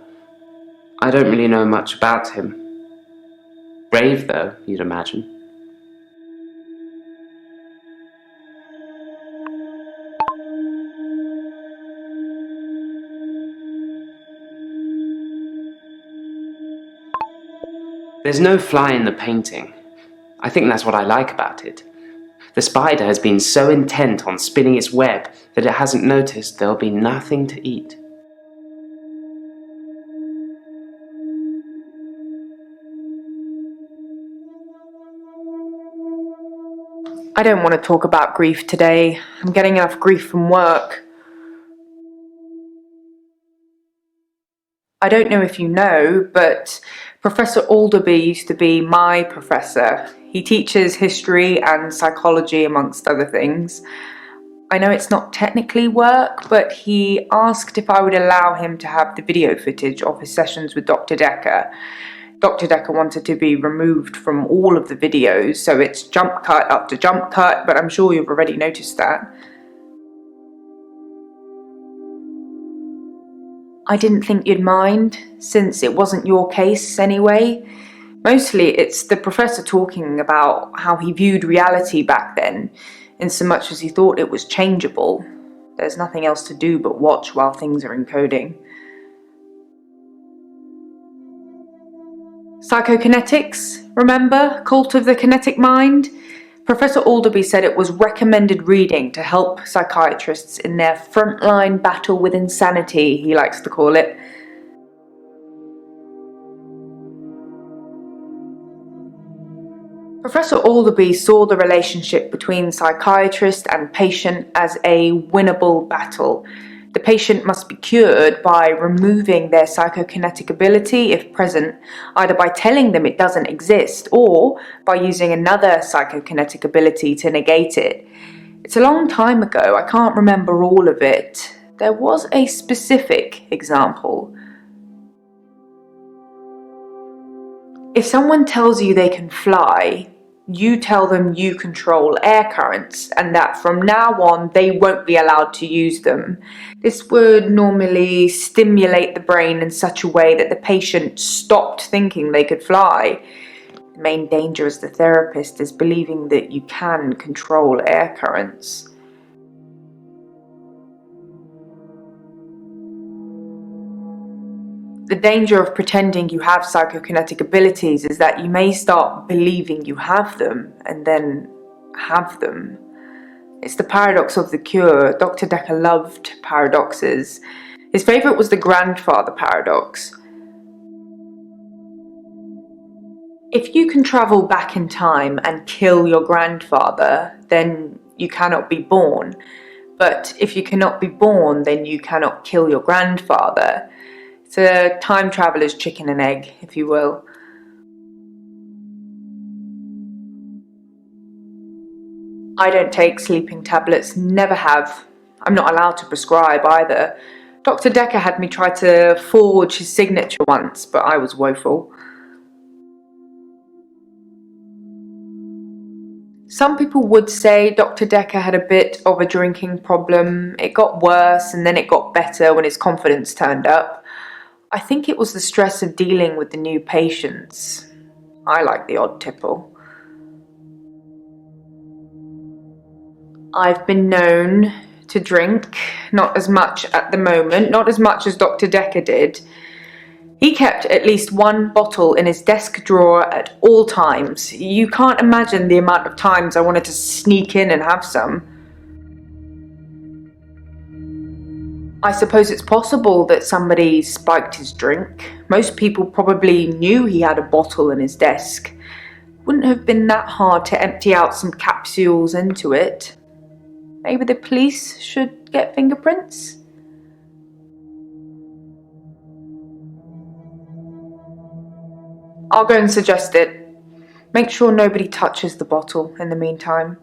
I don't really know much about him. Brave though, you'd imagine. There's no fly in the painting. I think that's what I like about it. The spider has been so intent on spinning its web that it hasn't noticed there'll be nothing to eat. I don't want to talk about grief today. I'm getting enough grief from work. I don't know if you know, but Professor Alderby used to be my professor. He teaches history and psychology, amongst other things. I know it's not technically work, but he asked if I would allow him to have the video footage of his sessions with Dr. Dekker. Dr. Dekker wanted to be removed from all of the videos, so it's jump cut after jump cut, but I'm sure you've already noticed that. I didn't think you'd mind, since it wasn't your case anyway. Mostly it's the professor talking about how he viewed reality back then, in so much as he thought it was changeable. There's nothing else to do but watch while things are encoding. Psychokinetics, remember? Cult of the Kinetic Mind? Professor Alderby said it was recommended reading to help psychiatrists in their frontline battle with insanity, he likes to call it. Professor Alderby saw the relationship between psychiatrist and patient as a winnable battle. The patient must be cured by removing their psychokinetic ability, if present, either by telling them it doesn't exist or by using another psychokinetic ability to negate it. It's a long time ago, I can't remember all of it. There was a specific example. If someone tells you they can fly, you tell them you control air currents and that from now on they won't be allowed to use them. This would normally stimulate the brain in such a way that the patient stopped thinking they could fly. The main danger as the therapist is believing that you can control air currents. The danger of pretending you have psychokinetic abilities is that you may start believing you have them and then have them. It's the paradox of the cure. Dr. Dekker loved paradoxes. His favourite was the grandfather paradox. If you can travel back in time and kill your grandfather, then you cannot be born. But if you cannot be born, then you cannot kill your grandfather. It's a time traveller's chicken and egg, if you will. I don't take sleeping tablets, never have. I'm not allowed to prescribe either. Dr. Dekker had me try to forge his signature once, but I was woeful. Some people would say Dr. Dekker had a bit of a drinking problem. It got worse and then it got better when his confidence turned up. I think it was the stress of dealing with the new patients. I like the odd tipple. I've been known to drink, not as much at the moment, not as much as Dr. Dekker did. He kept at least one bottle in his desk drawer at all times. You can't imagine the amount of times I wanted to sneak in and have some. I suppose it's possible that somebody spiked his drink. Most people probably knew he had a bottle in his desk. Wouldn't have been that hard to empty out some capsules into it. Maybe the police should get fingerprints? I'll go and suggest it. Make sure nobody touches the bottle in the meantime.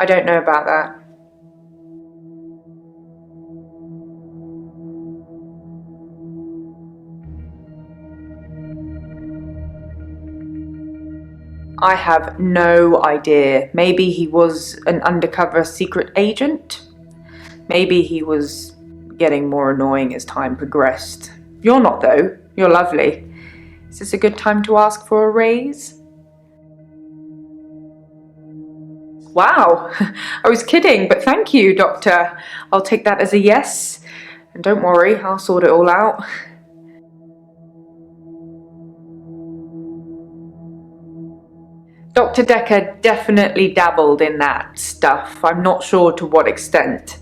I don't know about that. I have no idea. Maybe he was an undercover secret agent. Maybe he was getting more annoying as time progressed. You're not, though. You're lovely. Is this a good time to ask for a raise? Wow, I was kidding, but thank you, Doctor. I'll take that as a yes. And don't worry, I'll sort it all out. Dr. Dekker definitely dabbled in that stuff. I'm not sure to what extent.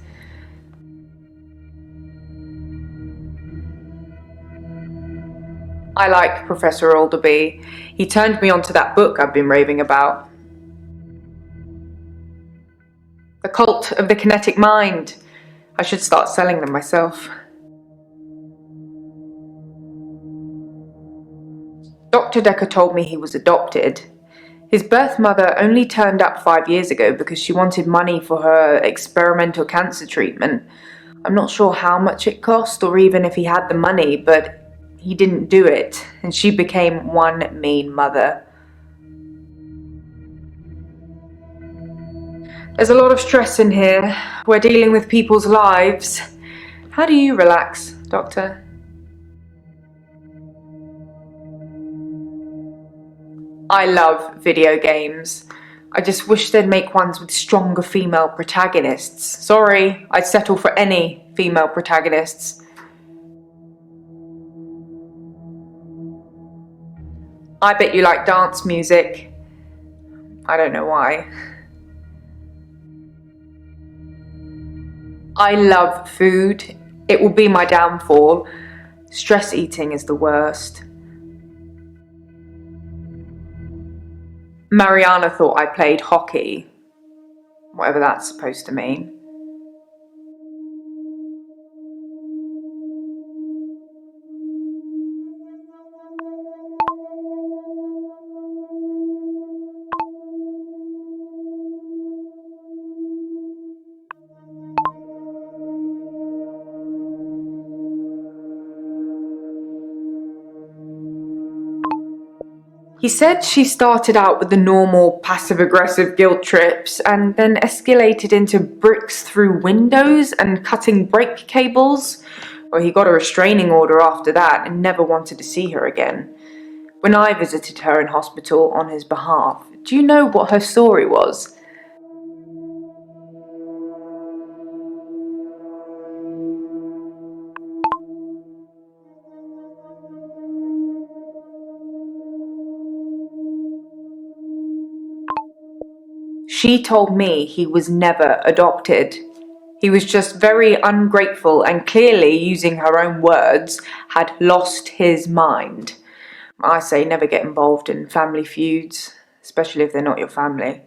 I like Professor Alderby. He turned me onto that book I've been raving about. The Cult of the Kinetic Mind. I should start selling them myself. Dr. Dekker told me he was adopted. His birth mother only turned up 5 years ago because she wanted money for her experimental cancer treatment. I'm not sure how much it cost or even if he had the money, but he didn't do it, and she became one mean mother. There's a lot of stress in here. We're dealing with people's lives. How do you relax, Doctor? I love video games. I just wish they'd make ones with stronger female protagonists. Sorry, I'd settle for any female protagonists. I bet you like dance music. I don't know why. I love food. It will be my downfall. Stress eating is the worst. Mariana thought I played hockey, whatever that's supposed to mean. He said she started out with the normal passive-aggressive guilt trips and then escalated into bricks through windows and cutting brake cables. Well, he got a restraining order after that and never wanted to see her again. When I visited her in hospital on his behalf, do you know what her story was? She told me he was never adopted. He was just very ungrateful and clearly, using her own words, had lost his mind. I say never get involved in family feuds, especially if they're not your family.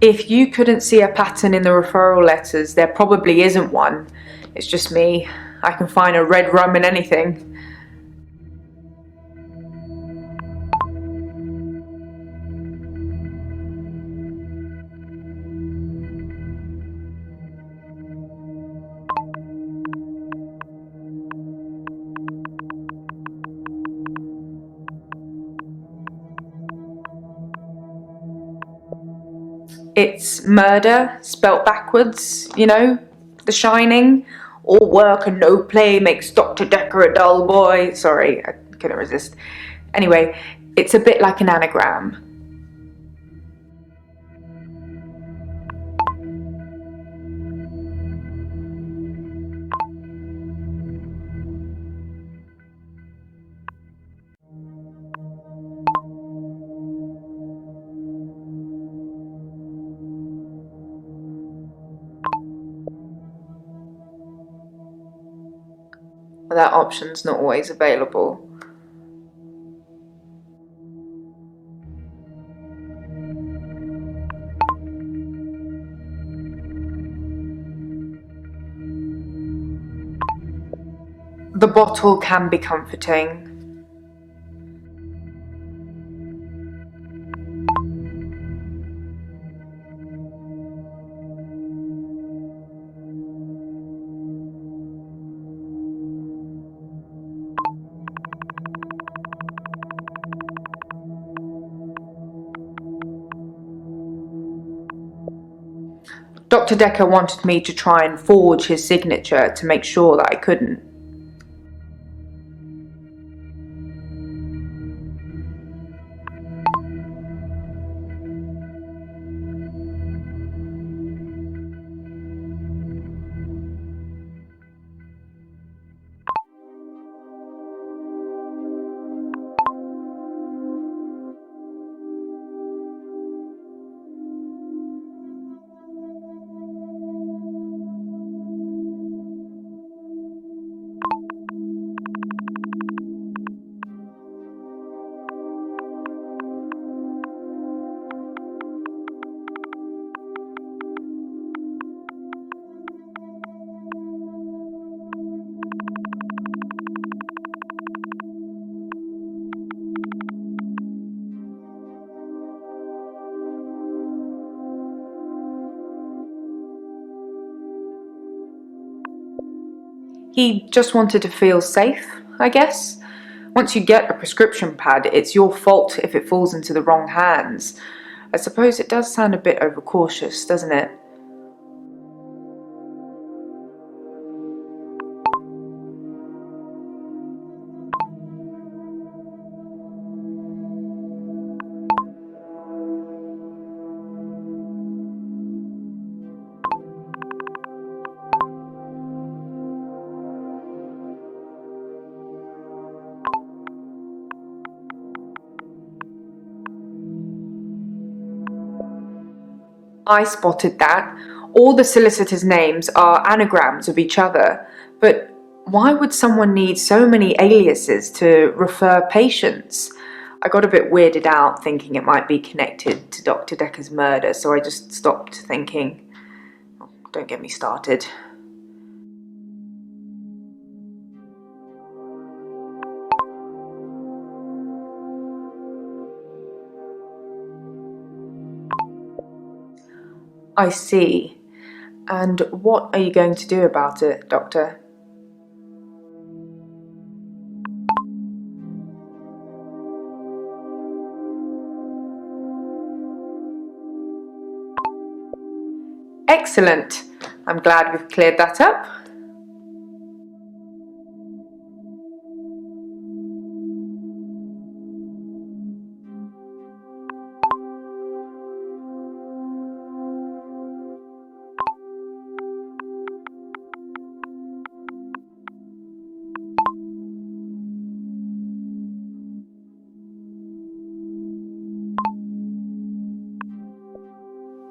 If you couldn't see a pattern in the referral letters, there probably isn't one. It's just me. I can find a red rum in anything. It's murder, spelt backwards, you know, The Shining. All work and no play makes Dr. Dekker a dull boy. Sorry, I couldn't resist. Anyway, it's a bit like an anagram. That option's not always available. The bottle can be comforting. Dr. Dekker wanted me to try and forge his signature to make sure that I couldn't. He just wanted to feel safe, I guess. Once you get a prescription pad, it's your fault if it falls into the wrong hands. I suppose it does sound a bit overcautious, doesn't it? I spotted that. All the solicitors' names are anagrams of each other, but why would someone need so many aliases to refer patients? I got a bit weirded out thinking it might be connected to Dr. Dekker's murder, so I just stopped thinking. Oh, don't get me started. I see. And what are you going to do about it, Doctor? Excellent. I'm glad we've cleared that up.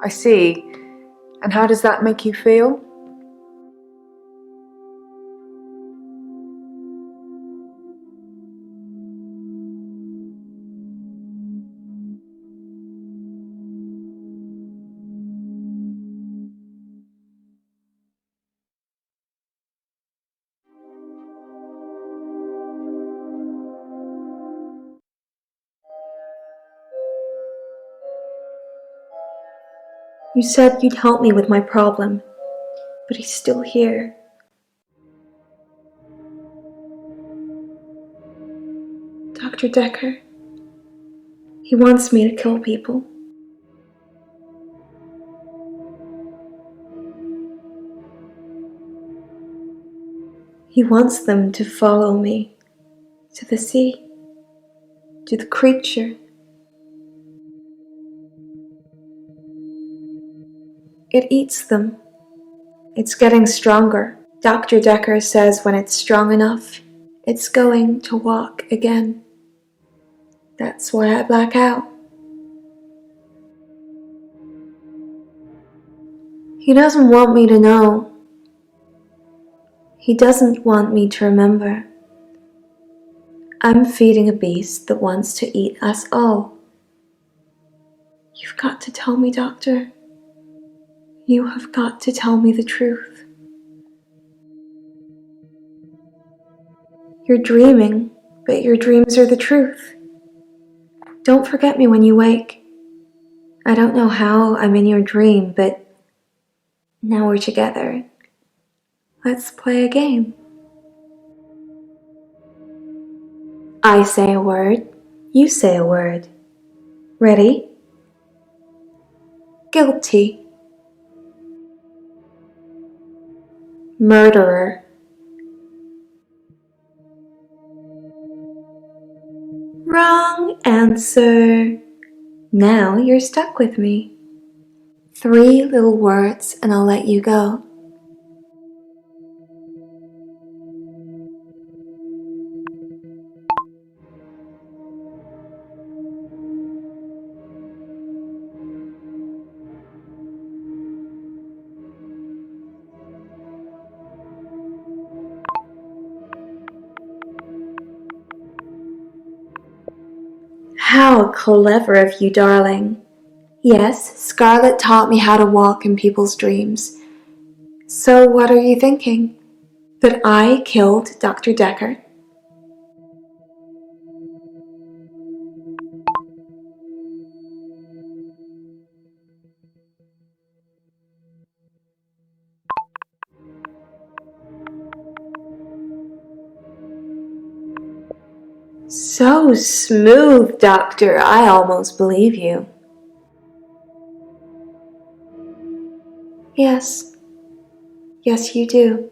I see. And how does that make you feel? You said you'd help me with my problem, but he's still here. Dr. Dekker. He wants me to kill people. He wants them to follow me to the sea, to the creature. It eats them. It's getting stronger. Dr. Dekker says when it's strong enough, it's going to walk again. That's why I black out. He doesn't want me to know. He doesn't want me to remember. I'm feeding a beast that wants to eat us all. You've got to tell me, Doctor. You have got to tell me the truth. You're dreaming, but your dreams are the truth. Don't forget me when you wake. I don't know how I'm in your dream, but now we're together. Let's play a game. I say a word, you say a word. Ready? Guilty. Murderer. Wrong answer. Now you're stuck with me. 3 little words and I'll let you go. How clever of you, darling. Yes, Scarlett taught me how to walk in people's dreams. So what are you thinking? That I killed Dr. Dekker? So smooth, Doctor. I almost believe you. Yes. Yes, you do.